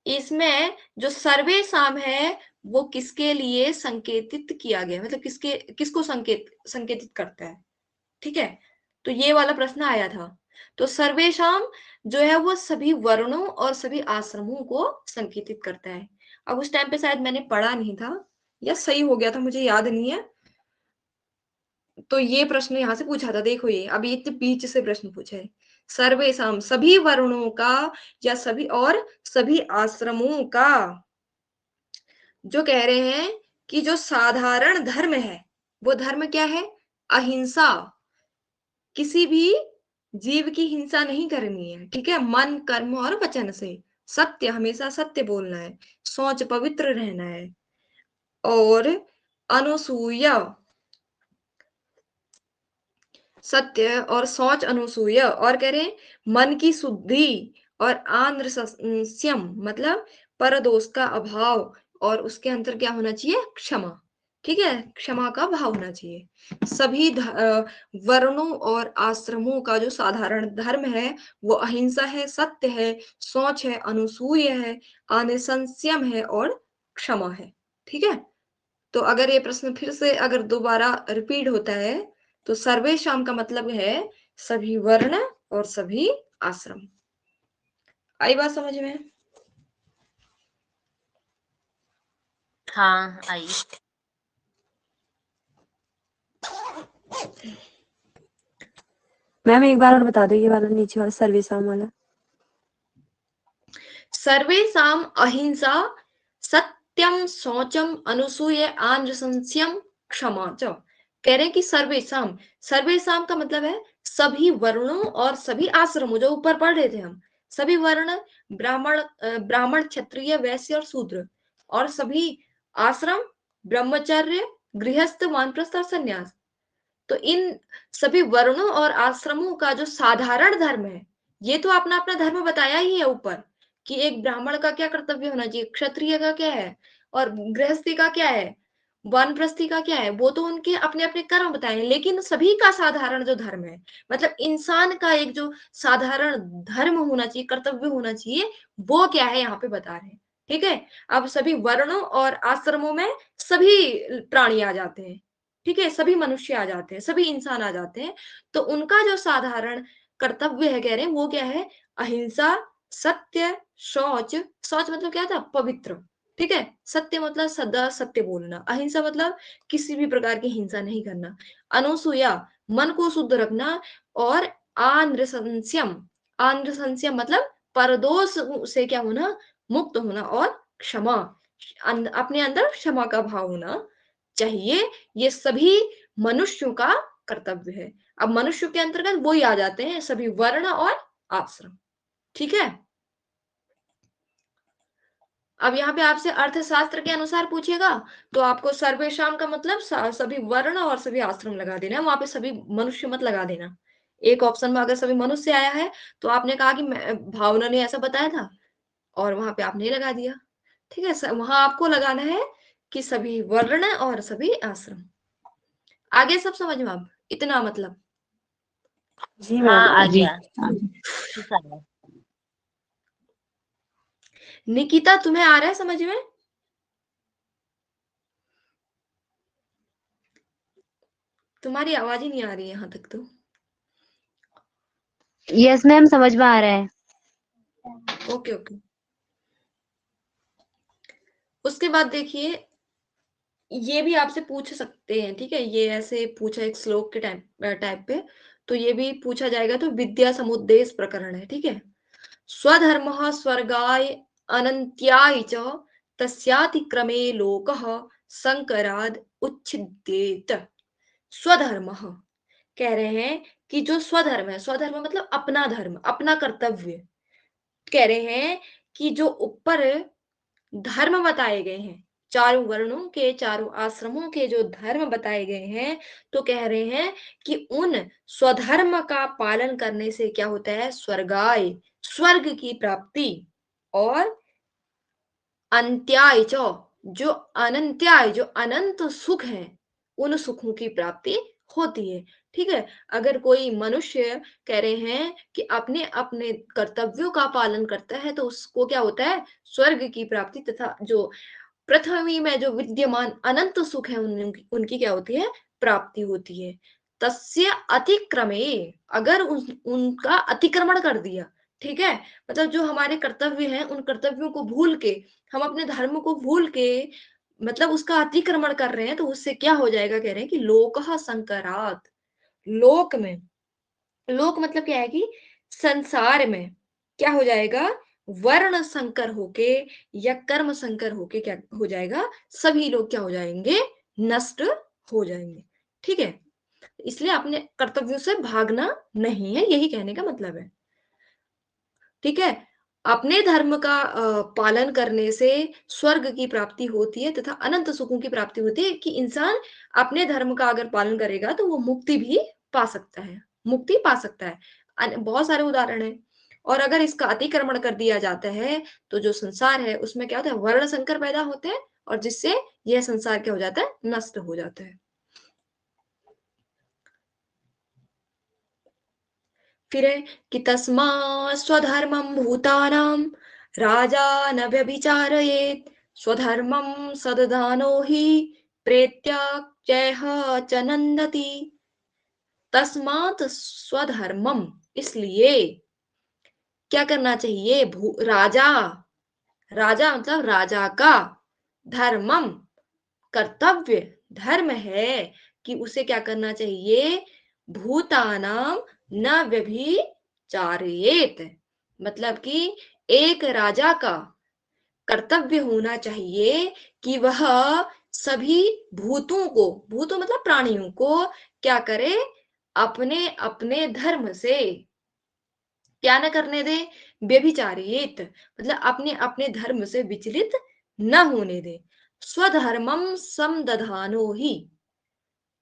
इसमें जो सर्वेशम है, वो किसके लिए संकेतित किया गया, मतलब किसको संकेतित करता है। ठीक है, तो ये वाला प्रश्न आया था। तो सर्वेशम जो है वो सभी वर्णों और सभी आश्रमों को संकेतित करता है। अब उस टाइम पे शायद मैंने पढ़ा नहीं था, या सही हो गया था, मुझे याद नहीं है। तो ये प्रश्न यहाँ से पूछा था, देखो ये अभी इतने बीच से प्रश्न पूछा है, सर्वेशम सभी वर्णों का, या सभी, और सभी आश्रमों का, जो कह रहे हैं कि जो साधारण धर्म है, वो धर्म क्या है, अहिंसा, किसी भी जीव की हिंसा नहीं करनी है। ठीक है, मन कर्म और वचन से, सत्य, हमेशा सत्य बोलना है, सोच पवित्र रहना है। और अनुसूया, सत्य और सोच अनुसूय, और कह रहे हैं मन की शुद्धि, और आंध्र संयम, मतलब परदोष का अभाव, और उसके अंतर क्या होना चाहिए, क्षमा। ठीक है, क्षमा का भाव होना चाहिए। सभी वर्णों और आश्रमों का जो साधारण धर्म है, वो अहिंसा है, सत्य है, सोच है, अनुसूय है, अनुसंयम है, और क्षमा है। ठीक है, तो अगर ये प्रश्न फिर से अगर दोबारा रिपीट होता है, तो सर्वेशाम का मतलब है सभी वर्ण और सभी आश्रम। आई बात समझ में? हाँ आई। मैम एक बार और बता दो ये वाला नीचे वाला सर्वेशम वाला। सर्वेशाम अहिंसा सत्यम शौचम अनुसूय आनृशंस्यम क्षमा च। कह रहे हैं कि सर्वेशाम, सर्वेशाम का मतलब है सभी वर्णों और सभी आश्रमों, जो ऊपर पढ़ रहे थे हम, सभी वर्ण ब्राह्मण क्षत्रिय वैश्य और शूद्र, और सभी आश्रम, ब्रह्मचर्य, गृहस्थ, वानप्रस्थ और संन्यास। तो इन सभी वर्णों और आश्रमों का जो साधारण धर्म है, ये तो अपना अपना धर्म बताया ही है ऊपर, कि एक ब्राह्मण का क्या कर्तव्य होना चाहिए, क्षत्रिय का क्या है, और गृहस्थी का क्या है, वानप्रस्थी का क्या है, वो तो उनके अपने अपने कर्म बताए हैं। लेकिन सभी का साधारण जो धर्म है, मतलब इंसान का एक जो साधारण धर्म होना चाहिए, कर्तव्य होना चाहिए, वो क्या है यहाँ पे बता रहे हैं। ठीक है, अब सभी वर्णों और आश्रमों में सभी प्राणी आ जाते हैं। ठीक है, सभी मनुष्य आ जाते हैं, सभी इंसान आ जाते हैं। तो उनका जो साधारण कर्तव्य है, कह रहे हैं, वो क्या है, अहिंसा, सत्य, शौच। शौच मतलब क्या था, पवित्र। ठीक है, सत्य मतलब सदा सत्य बोलना, अहिंसा मतलब किसी भी प्रकार की हिंसा नहीं करना, अनुसूया मन को शुद्ध रखना, और आनृशंस्यम, आनृशंस्यम मतलब परदोष से क्या होना, मुक्त होना, और क्षमा, अपने अंदर क्षमा का भाव होना चाहिए। ये सभी मनुष्यों का कर्तव्य है। अब मनुष्य के अंतर्गत वो ही आ जाते हैं सभी वर्ण और आश्रम। ठीक है, अब यहाँ पे आपसे अर्थशास्त्र के अनुसार पूछेगा, तो आपको सर्वेशाम का मतलब सभी वर्ण और सभी आश्रम लगा देना है, वहां पे सभी मनुष्य मत लगा देना। एक ऑप्शन में अगर सभी मनुष्य आया है, तो आपने कहा कि भावना ने ऐसा बताया था, और वहां पे आपने लगा दिया। ठीक है, वहां आपको लगाना है कि सभी वर्ण और सभी आश्रम। आगे सब समझ में, आप इतना मतलब। जी हाँ मैम। आ जी गया। ठीक है। निकिता, तुम्हें आ रहा है समझ में? तुम्हारी आवाज ही नहीं आ रही है यहाँ तक तो। यस मैम समझ में आ रहा है। Okay okay. उसके बाद देखिए, ये भी आपसे पूछ सकते हैं। ठीक है, ये ऐसे पूछा एक श्लोक के टाइप पे, तो ये भी पूछा जाएगा। तो विद्या समुद्देश प्रकरण है। ठीक है, स्वधर्मः स्वर्गाय अनन्त्याय च तस्यातिक्रमे लोकः संकराद उच्छिद्येत। स्वधर्मः, कह रहे हैं कि जो स्वधर्म है, स्वधर्म मतलब अपना धर्म, अपना कर्तव्य, कह रहे हैं कि जो ऊपर धर्म बताए गए हैं, चारों वर्णों के, चारों आश्रमों के जो धर्म बताए गए हैं, तो कह रहे हैं कि उन स्वधर्म का पालन करने से क्या होता है, स्वर्गाय, स्वर्ग की प्राप्ति, और अंत्याय च, जो अनंत्याय, जो अनंत सुख है, उन सुखों की प्राप्ति होती है। ठीक है, अगर कोई मनुष्य, कह रहे हैं कि अपने अपने कर्तव्यों का पालन करता है, तो उसको क्या होता है, स्वर्ग की प्राप्ति, तथा जो पृथ्वी में जो विद्यमान अनंत सुख है, उनकी क्या होती है, प्राप्ति होती है। तस्य अतिक्रमे, अगर उनका अतिक्रमण कर दिया। ठीक है, मतलब जो हमारे कर्तव्य हैं, उन कर्तव्यों को भूल के, हम अपने धर्म को भूल के, मतलब उसका अतिक्रमण कर रहे हैं, तो उससे क्या हो जाएगा, कह रहे हैं कि लोकः संकरात, लोक में, लोक मतलब क्या है कि संसार में क्या हो जाएगा, वर्ण संकर होके या कर्म संकर होके क्या हो जाएगा, सभी लोग क्या हो जाएंगे, नष्ट हो जाएंगे। ठीक है, इसलिए अपने कर्तव्यों से भागना नहीं है, यही कहने का मतलब है। ठीक है, अपने धर्म का पालन करने से स्वर्ग की प्राप्ति होती है, तथा अनंत सुखों की प्राप्ति होती है, कि इंसान अपने धर्म का अगर पालन करेगा, तो वो मुक्ति भी पा सकता है, मुक्ति पा सकता है। बहुत सारे उदाहरण है। और अगर इसका अतिक्रमण कर दिया जाता है, तो जो संसार है, उसमें क्या होता है, वर्ण संकर पैदा होते हैं, और जिससे यह संसार क्या हो जाता है, नष्ट हो जाता है। फिर है कि तस्मा स्वधर्मं भूतानां राजा न व्यभिचारयेत्, स्वधर्मं सदधानो हि प्रेत्याच्ययः च नन्दति। तस्मात् स्वधर्मम, इसलिए क्या करना चाहिए, राजा, राजा मतलब राजा का, धर्मम कर्तव्य, धर्म है कि उसे क्या करना चाहिए, भूतानाम न व्यभिचारयेत, मतलब कि एक राजा का कर्तव्य होना चाहिए कि वह सभी भूतों को, भूतों मतलब प्राणियों को क्या करे, अपने अपने धर्म से क्या न करने दे, व्यभिचारेत मतलब अपने अपने धर्म से विचलित न होने दे। स्वधर्मम समदधानो ही,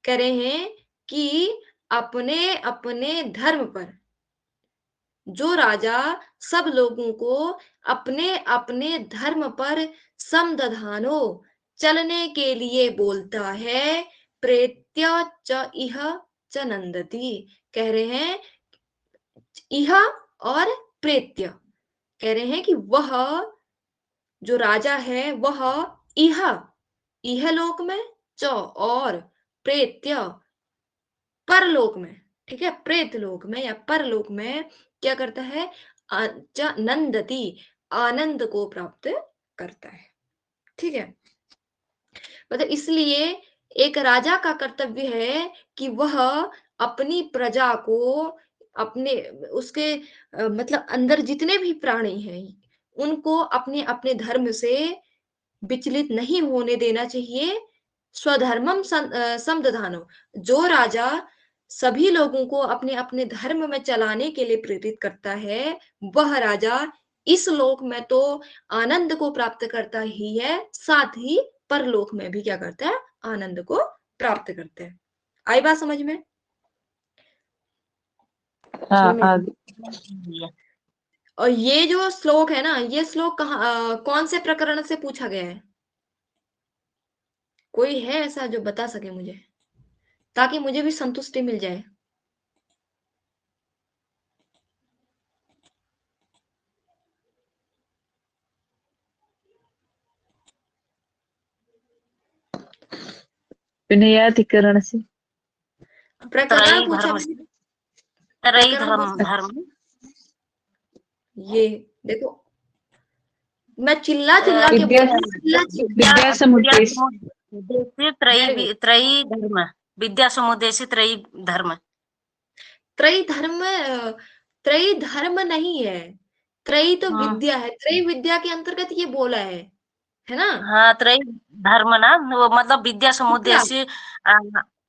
कह रहे हैं कि अपने अपने धर्म पर जो राजा सब लोगों को अपने अपने धर्म पर समदधानो चलने के लिए बोलता है, प्रेत्य च इह च नंदति, कह रहे हैं इह और प्रेत्य, कह रहे हैं कि वह जो राजा है वह इह इह लोक में, च और प्रेत्य परलोक में, ठीक है, प्रेत लोक में या परलोक में क्या करता है, नंदती आनंद को प्राप्त करता है। ठीक है, मतलब इसलिए एक राजा का कर्तव्य है कि वह अपनी प्रजा को अपने उसके मतलब अंदर जितने भी प्राणी हैं उनको अपने अपने धर्म से विचलित नहीं होने देना चाहिए। स्वधर्मम समदधानो, जो राजा सभी लोगों को अपने अपने धर्म में चलाने के लिए प्रेरित करता है, वह राजा इस लोक में तो आनंद को प्राप्त करता ही है, साथ ही परलोक में भी क्या करता है, आनंद को प्राप्त करता है। आई बात समझ में? हाँ में। आगे। और ये जो श्लोक है ना, ये श्लोक कौन से प्रकरण से पूछा गया है? कोई है ऐसा जो बता सके मुझे, ताकि मुझे भी संतुष्टि मिल जाए। विनयाधिकरण से। प्रकरण त्रयी पूछा धर्म मैंने, त्रयी प्रकरण धर्म पूछा। धर्म ये देखो, मैं चिल्ला चिल्ला के विद्या बोल रही हूँ, चिल्ला चिल्ला। विद्या समुद्देश समुद्देश्य वेरी गुड। त्रयी धर्म, विद्या समुद्देश्य त्रयी धर्म। त्रयी धर्म, त्रयी धर्म नहीं है, त्रयी तो हाँ विद्या है, त्रयी विद्या के अंतर्गत ये बोला है ना? हाँ, त्रयी धर्म ना, वो मतलब विद्या विद्या, समुद्देश्य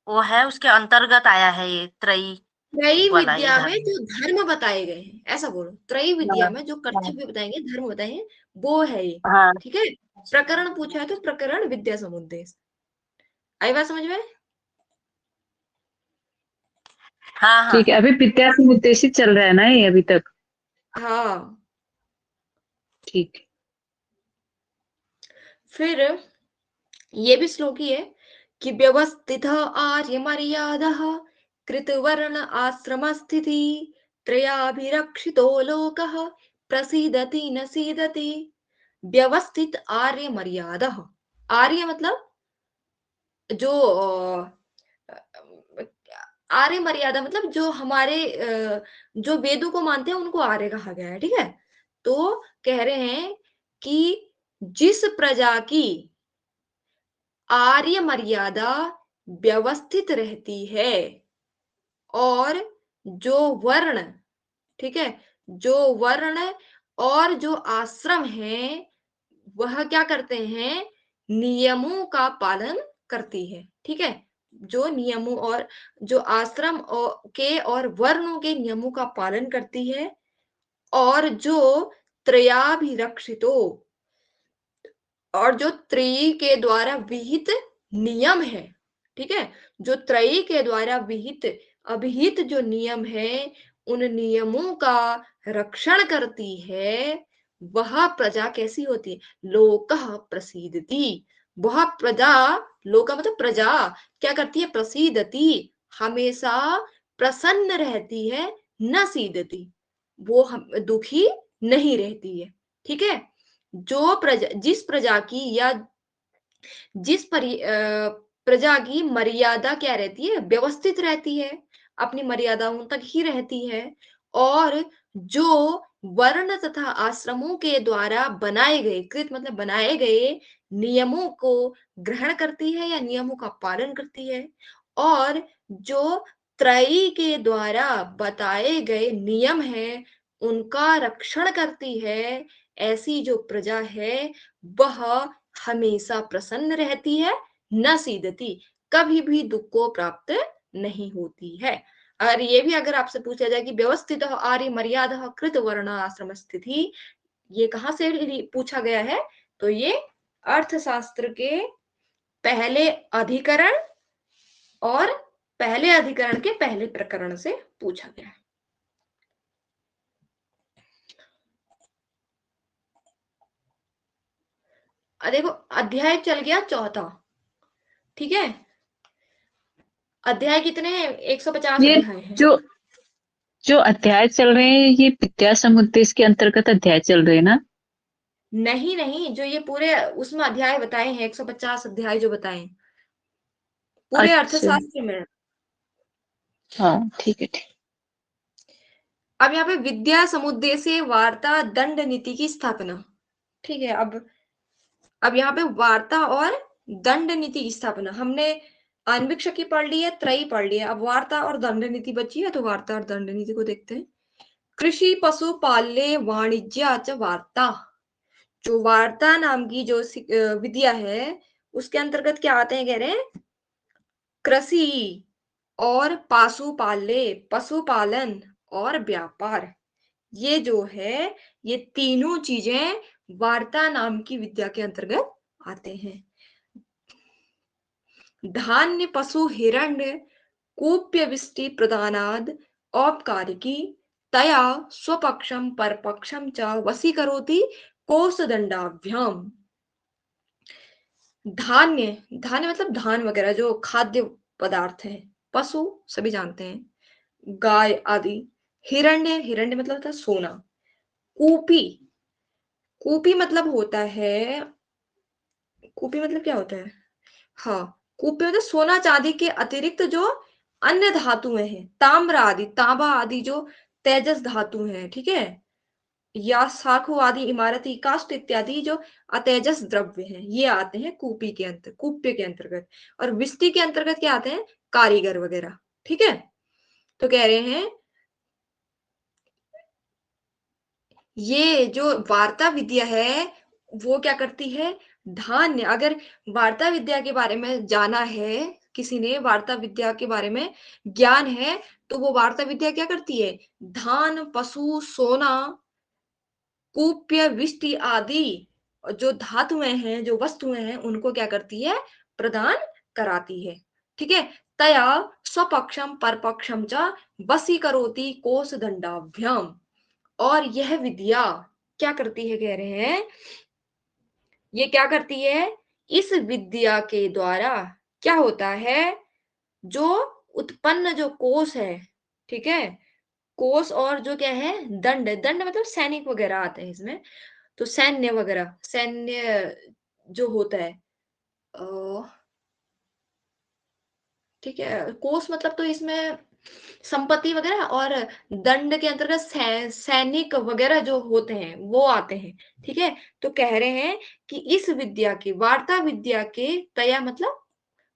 वो है, उसके अंतर्गत आया है ये त्रयी त्रयी वाला ये विद्या में धर्म। जो धर्म बताए गए हैं, ऐसा बोलो, त्रयी विद्या हाँ में जो हाँ कर्तव्य बताएंगे, धर्म बताएंगे, वो है ये। हाँ ठीक है, प्रकरण पूछा है तो प्रकरण विद्या समुद्देश। आई बात समझ में? हाँ हाँ। ठीक है, अभी विद्या समुद्देश ही चल रहा है ना ये अभी तक। हाँ, ठीक है। फिर ये भी श्लोक ही है कि व्यवस्थित आर्य मर्यादा कृतवर्ण आश्रम स्थिति त्रयाभिरक्षितो लोकः प्रसीदति न सीदति। व्यवस्थित आर्य मर्यादा, आर्य मतलब जो आर्य मर्यादा मतलब जो हमारे जो वेदों को मानते हैं उनको आर्य कहा गया है। ठीक है, तो कह रहे हैं कि जिस प्रजा की आर्य मर्यादा व्यवस्थित रहती है और जो वर्ण, ठीक है, जो वर्ण और जो आश्रम है वह क्या करते हैं, नियमों का पालन करती है। ठीक है, जो नियमों और जो आश्रम के और वर्णों के नियमों का पालन करती है, और जो त्रयाभिरक्षितो, और जो त्रयी के द्वारा विहित नियम है, ठीक है, जो त्रयी के द्वारा विहित अभिहित जो नियम है उन नियमों का रक्षण करती है, वह प्रजा कैसी होती है, लोकः प्रसीदति। वह प्रजा, लोका मतलब प्रजा, क्या करती है, प्रसीदति, हमेशा प्रसन्न रहती है, न सीदति, वो हम दुखी नहीं रहती है। ठीक है, जो प्रजा, जिस प्रजा की या जिस प्रजा की मर्यादा क्या रहती है, व्यवस्थित रहती है, अपनी मर्यादाओं तक ही रहती है, और जो वर्ण तथा आश्रमों के द्वारा बनाए गए, कृत मतलब बनाए गए नियमों को ग्रहण करती है या नियमों का पालन करती है, और जो त्रयी के द्वारा बताए गए नियम है उनका रक्षण करती है, ऐसी जो प्रजा है वह हमेशा प्रसन्न रहती है, न सीदती, कभी भी दुख को प्राप्त नहीं होती है। और ये भी अगर आपसे पूछा जाए कि व्यवस्थित आर्य मर्यादा कृत वर्ण आश्रम स्थिति, ये कहाँ से पूछा गया है, तो ये अर्थशास्त्र के पहले अधिकरण और पहले अधिकरण के पहले प्रकरण से पूछा गया है। देखो अध्याय चल गया चौथा, ठीक है। अध्याय कितने हैं, 150 ये अध्याय हैं। जो जो अध्याय चल रहे हैं ये विद्या समुद्देश के अंतर्गत अध्याय चल रहे हैं ना? नहीं नहीं, जो ये पूरे उसमें अध्याय बताए हैं, 150 अध्याय जो बताए हैं, पूरे अच्छा, अर्थशास्त्र में। हाँ ठीक है, ठीक। अब यहाँ पे विद्या समुद्देश्य वार्ता दंड नीति की स्थापना, ठीक है। अब यहाँ पे वार्ता और दंड नीति की स्थापना हमने आन्वीक्षकी पढ़ ली है, त्रयी पढ़ ली है, अब वार्ता और दंड नीति बची है, तो वार्ता और दंड नीति को देखते हैं। कृषि पशुपाल्य वाणिज्य च वार्ता, जो वार्ता नाम की जो विद्या है उसके अंतर्गत क्या आते हैं, कह रहे हैं कृषि और पशुपाल्य, पशुपालन और व्यापार, ये जो है ये तीनों चीजें वार्ता नाम की विद्या के अंतर्गत आते हैं। धान्य पशु हिरण्य कूप्य विष्टि प्रदानाद औपकारिकी तया स्वपक्षम परपक्षम च वशीकरोति कोसदंडाभ्याम। धान्य, धान्य मतलब धान वगैरह जो खाद्य पदार्थ है, पशु सभी जानते हैं, गाय आदि, हिरण्य, हिरण्य मतलब होता है सोना, कूपी, कूपी मतलब होता है, कूपी मतलब क्या होता है, हाँ, कूपी मतलब सोना चांदी के अतिरिक्त जो अन्य धातुएं हैं, ताम्र आदि, तांबा आदि जो तेजस धातु हैं, ठीक है, या साखू आदि इमारती काष्ठ इत्यादि जो अतेजस द्रव्य हैं, ये आते हैं कूपी के अंतर, कूप्य के अंतर्गत। और विष्टि के अंतर्गत क्या आते हैं, कारीगर वगैरह, ठीक है। तो कह रहे हैं ये जो वार्ता विद्या है वो क्या करती है, धान्य, अगर वार्ता विद्या के बारे में जाना है, किसी ने वार्ता विद्या के बारे में ज्ञान है, तो वो वार्ता विद्या क्या करती है, धान पशु सोना कूप्य विष्टि आदि जो धातुएं हैं, जो वस्तुएं हैं, उनको क्या करती है, प्रदान कराती है, ठीक है। तया स्वपक्षम परपक्षम च वशीकरोति कोश दंडाभ्याम, और यह विद्या क्या करती है, कह रहे हैं ये क्या करती है, इस विद्या के द्वारा क्या होता है, जो उत्पन्न जो कोश है, ठीक है, कोश और जो क्या है दंड, दंड मतलब सैनिक वगैरह आते हैं इसमें, तो सैन्य वगैरह, सैन्य जो होता है, ठीक है, कोष मतलब तो इसमें संपत्ति वगैरह, और दंड के अंतर्गत सैनिक वगैरह जो होते हैं वो आते हैं, ठीक है। तो कह रहे हैं कि इस विद्या की, वार्ता विद्या के, तया मतलब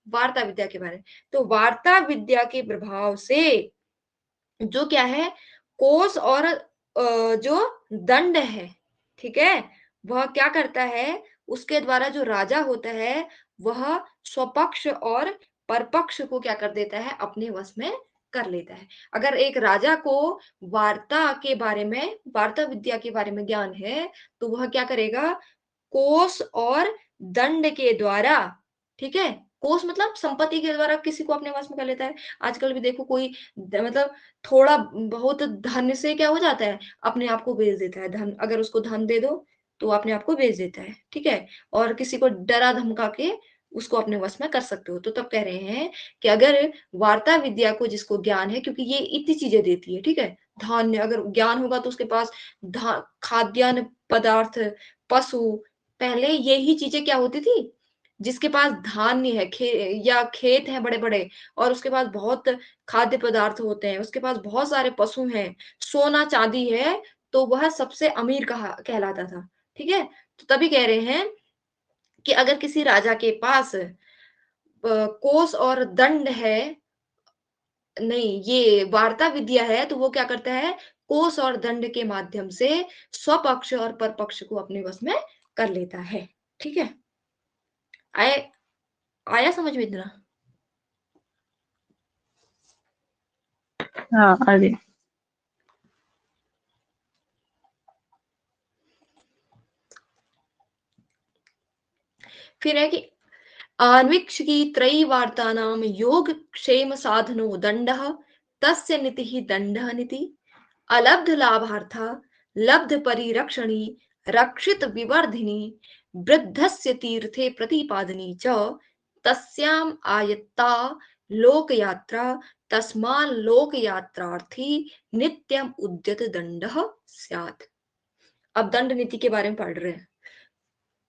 वार्ता विद्या के बारे में, तो वार्ता विद्या के प्रभाव से जो क्या है, कोष और जो दंड है, ठीक है, वह क्या करता है, उसके द्वारा जो राजा होता है वह स्वपक्ष और परपक्ष को क्या कर देता है, अपने वश में कर लेता है। अगर एक राजा को वार्ता के बारे में, वार्ता विद्या के बारे में ज्ञान है, तो वह क्या करेगा, कोष और दंड के द्वारा, ठीक है, कोष मतलब संपत्ति के द्वारा किसी को अपने वश में कर लेता है। आजकल भी देखो कोई मतलब थोड़ा बहुत धन से क्या हो जाता है, अपने आप को बेच देता है, धन अगर उसको धन दे दो तो अपने आप को बेच देता है, ठीक है। और किसी को डरा धमका के उसको अपने वश में कर सकते हो। तो तब कह रहे हैं कि अगर वार्ता विद्या को जिसको ज्ञान है, क्योंकि ये इतनी चीजें देती है, ठीक है, धान्य अगर ज्ञान होगा तो उसके पास खाद्यान्न पदार्थ, पशु, पहले यही चीजें क्या होती थी, जिसके पास धान्य है, या खेत है बड़े बड़े, और उसके पास बहुत खाद्य पदार्थ होते हैं, उसके पास बहुत सारे पशु हैं, सोना चांदी है, तो वह सबसे अमीर कहलाता था, ठीक है। तो तभी कह रहे हैं कि अगर किसी राजा के पास कोष और दंड है, नहीं ये वार्ता विद्या है, तो वो क्या करता है, कोष और दंड के माध्यम से स्वपक्ष और परपक्ष को अपने वश में कर लेता है, ठीक है। आए, आया समझ में इतना? हाँ आगे। फिर है कि आन्वीक्षिकी त्रयी वार्तानां योग क्षेम साधनो दंडः तस्य नीतिः दंडः नीति अलब्ध लाभार्था लब्ध परिरक्षणी रक्षित विवर्धिनी वृद्धस्य तीर्थे प्रतिपादनी च तस्याम आयत्ता लोकयात्रा तस्मान् लोकयात्रार्थी नित्यम उद्यत दंडः स्यात्। अब दंड नीति के बारे में पढ़ रहे हैं,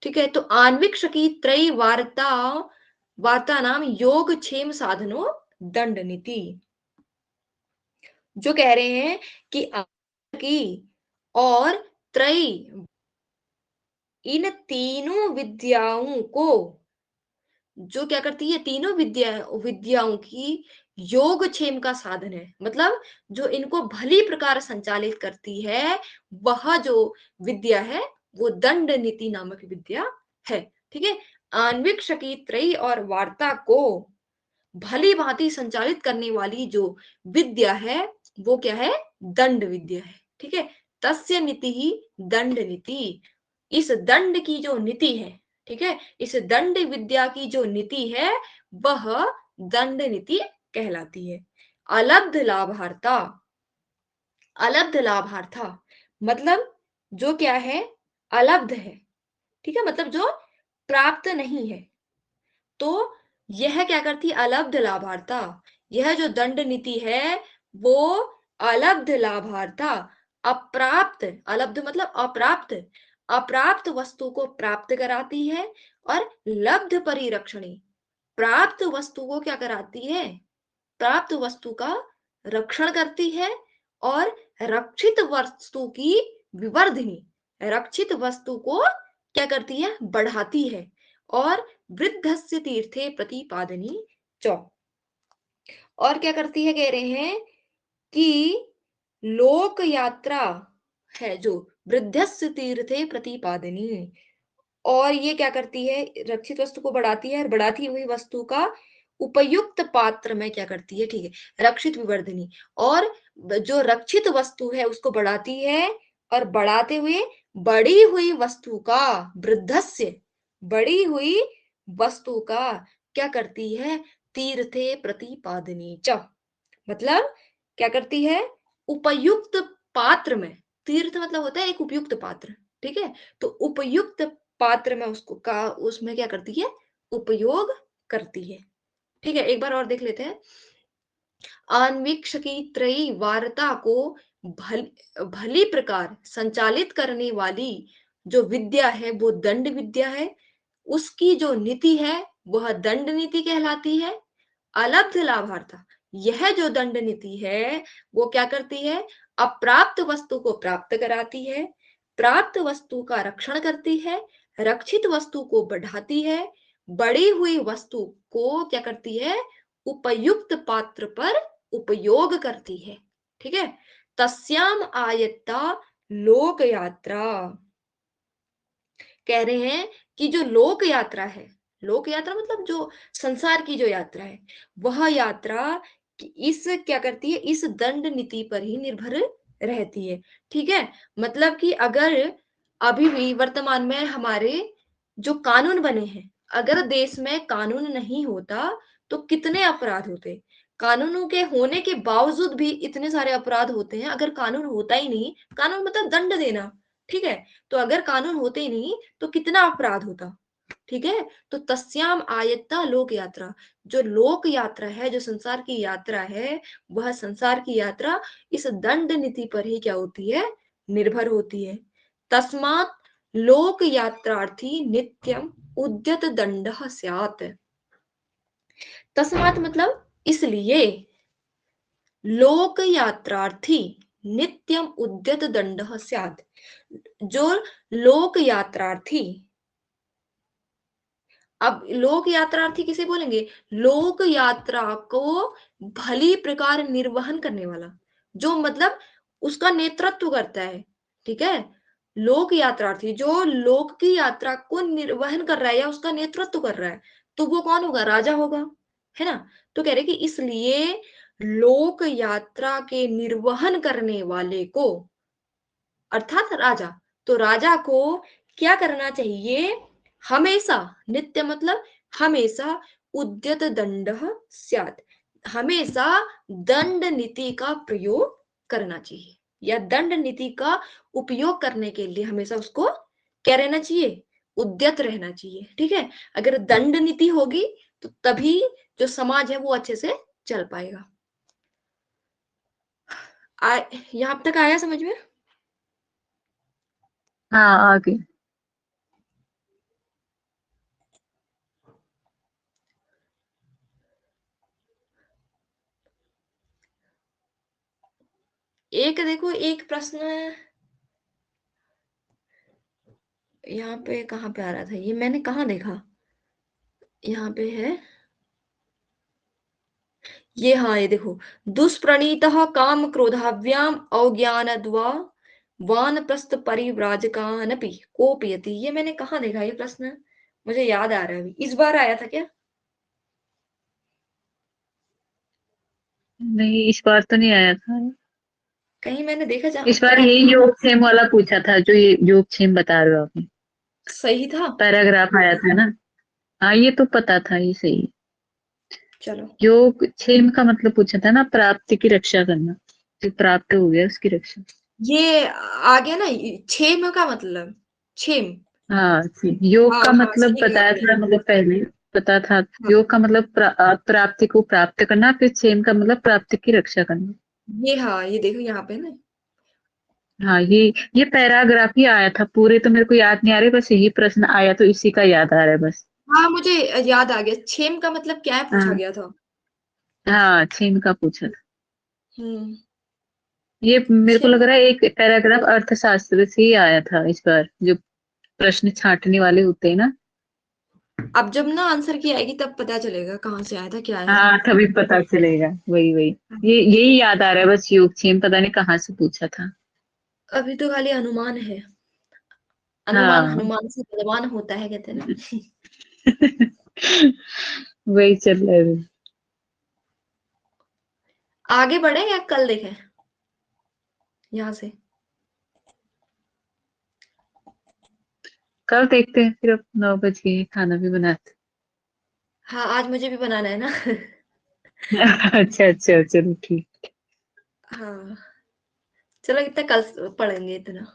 ठीक है। तो आन्वीक्षकी त्रयी वार्ता नाम योग क्षेम साधनो दंड नीति, जो कह रहे हैं कि की और त्रयी इन तीनों विद्याओं को, जो क्या करती है, तीनों विद्याओं की योग क्षेम का साधन है, मतलब जो इनको भली प्रकार संचालित करती है, वह जो विद्या है वो दंड नीति नामक विद्या है, ठीक है। आणविक शकी त्रयी और वार्ता को भली भांति संचालित करने वाली जो विद्या है वो क्या है, दंड विद्या है, ठीक है। तस्य नीति ही दंड नीति, इस दंड की जो नीति है, ठीक है, इस दंड विद्या की जो नीति है वह दंड नीति कहलाती है। अलब्ध लाभार्था, अलब्ध लाभार्था मतलब जो क्या है, अलब्ध है, ठीक है, मतलब जो प्राप्त नहीं है, तो यह क्या करती है, अलब्ध लाभार्था, यह जो दंड नीति है वो अलब्ध लाभार्था, अप्राप्त, अलब्ध मतलब अप्राप्त, अप्राप्त वस्तु को प्राप्त कराती है, और लब्ध परिरक्षणी, प्राप्त वस्तु को क्या कराती है, प्राप्त वस्तु का रक्षण करती है, और रक्षित वस्तु की विवर्धिनी, रक्षित वस्तु को क्या करती है, बढ़ाती है, और वृद्धस्य तीर्थे प्रतिपादनी च, और क्या करती है, कह रहे हैं कि लोक यात्रा है जो वृद्धस्य तीर्थे प्रतिपादनी, और ये क्या करती है, रक्षित वस्तु को बढ़ाती है, और बढ़ाती हुई वस्तु का उपयुक्त पात्र में क्या करती है, ठीक है, रक्षित विवर्धनी, और जो रक्षित वस्तु है उसको बढ़ाती है, और बढ़ाते हुए बढ़ी हुई वस्तु का, वृद्धस्य, बढ़ी हुई वस्तु का क्या करती है, तीर्थे प्रतिपादनी च, मतलब क्या करती है, उपयुक्त पात्र में, तीर्थ मतलब होता है एक उपयुक्त पात्र, ठीक है, तो उपयुक्त पात्र में उसको का, उसमें क्या करती है, उपयोग करती है, ठीक है। एक बार और देख लेते हैं। अन्वीक्षकी त्रयी वार्ता को भली प्रकार संचालित करने वाली जो विद्या है वो दंड विद्या है, उसकी जो नीति है वह दंड नीति कहलाती है। अलब्ध लाभार्था, यह जो दंड नीति है वो क्या करती है, अप्राप्त वस्तु को प्राप्त कराती है, प्राप्त वस्तु का रक्षण करती है, रक्षित वस्तु को बढ़ाती है, बढ़ी हुई वस्तु को क्या करती है, उपयुक्त पात्र पर उपयोग करती है, ठीक है। तस्याम आयत्ता लोक यात्रा, कह रहे हैं कि जो लोक यात्रा है, लोक यात्रा मतलब जो संसार की जो यात्रा है, वह यात्रा इस क्या करती है, इस दंड नीति पर ही निर्भर रहती है, ठीक है। मतलब कि अगर अभी भी वर्तमान में हमारे जो कानून बने हैं, अगर देश में कानून नहीं होता तो कितने अपराध होते, कानूनों के होने के बावजूद भी इतने सारे अपराध होते हैं, अगर कानून होता ही नहीं, कानून मतलब दंड देना, ठीक है, तो अगर कानून होते ही नहीं तो कितना अपराध होता, ठीक है। तो तस्याम आयत्ता लोक यात्रा, जो लोक यात्रा है, जो संसार की यात्रा है, वह संसार की यात्रा इस दंड नीति पर ही क्या होती है, निर्भर होती है। तस्मात् लोक यात्रार्थी नित्यम उद्यत दंडः स्यात्, तस्मात् मतलब इसलिए, लोक यात्रार्थी नित्यम उद्यत दंडः स्यात्, जो लोक यात्रार्थी, अब लोक यात्रार्थी किसे बोलेंगे, लोक यात्रा को भली प्रकार निर्वहन करने वाला, जो मतलब उसका नेतृत्व करता है, ठीक है। लोक यात्रार्थी जो लोक की यात्रा को निर्वहन कर रहा है या उसका नेतृत्व कर रहा है, तो वो कौन होगा, राजा होगा, है ना। तो कह रहे कि इसलिए लोक यात्रा के निर्वहन करने वाले को, अर्थात राजा, तो राजा को क्या करना चाहिए? हमेशा, नित्य मतलब हमेशा, उद्यत दंडः स्यात्, हमेशा दंड नीति का प्रयोग करना चाहिए, या दंड नीति का उपयोग करने के लिए हमेशा उसको क्या रहना चाहिए? उद्यत रहना चाहिए। ठीक है, अगर दंड नीति होगी तो तभी जो समाज है वो अच्छे से चल पाएगा। यहां तक आया समझ में? हाँ, आगे। एक देखो, एक प्रश्न यहाँ पे कहाँ पे आ रहा था, ये मैंने कहाँ देखा, यहाँ पे है ये, हाँ ये देखो, दुष्प्रणीतः काम क्रोधाभ्याम अज्ञानद्वा वानप्रस्थ परिव्राजकानपि कोपयति, ये मैंने कहाँ देखा ये प्रश्न, मुझे याद आ रहा है अभी, इस बार आया था क्या? नहीं, इस बार तो नहीं आया था। कहीं मैंने देखा इस बार पता यही नहीं। योगक्षेम वाला पूछा था, जो ये योगक्षेम बता रहे हो आपने, सही था। पैराग्राफ आया था ना। हाँ, ये तो पता था, ये सही है। चलो, योगक्षेम का मतलब पूछा था ना, प्राप्ति की रक्षा करना, जो प्राप्त हो गया उसकी रक्षा। ये आ गया ना, क्षेम का मतलब, क्षेम। हाँ, योग हाँ का हाँ, मतलब सही कहा बताया आपने। था, मतलब पहले पता था। हाँ, योग का मतलब प्राप्ति को प्राप्त करना, फिर क्षेम का मतलब प्राप्ति की रक्षा करना। ये हाँ, ये देखो यहाँ पे ना, हाँ, ये पैराग्राफ ही आया था, पूरे तो मेरे को याद नहीं आ रहे, बस यही प्रश्न आया तो इसी का याद आ रहा है बस। हाँ मुझे याद आ गया, क्षेम का मतलब क्या है पूछा हाँ गया था। हाँ, क्षेम का पूछा था। हम्म। ये मेरे को क्षेम, लग रहा है एक पैराग्राफ अर्थशास्त्र से ही आया था इस बार, जो प्रश्न छांटने वाले होते हैं ना। अब जब ना आंसर की आएगी तब पता चलेगा कहाँ से आया था, क्या आया था। हाँ, तभी पता चलेगा। वही वही, ये यही याद आ रहा है बस, योगक्षेम पता नहीं कहाँ से पूछा था। अभी तो खाली अनुमान है, अनुमान हाँ। हनुमान से बलवान होता है कहते हैं ना। वही चल रहा है अभी। आगे बढ़े या कल देखें यहाँ से? कल देखते हैं फिर, अब 9 बज गए हैं, खाना भी बनाते हाँ, आज मुझे भी बनाना है ना। हैं। अच्छा अच्छा, चलो ठीक। हाँ, चलो इतना कल पढ़ेंगे इतना।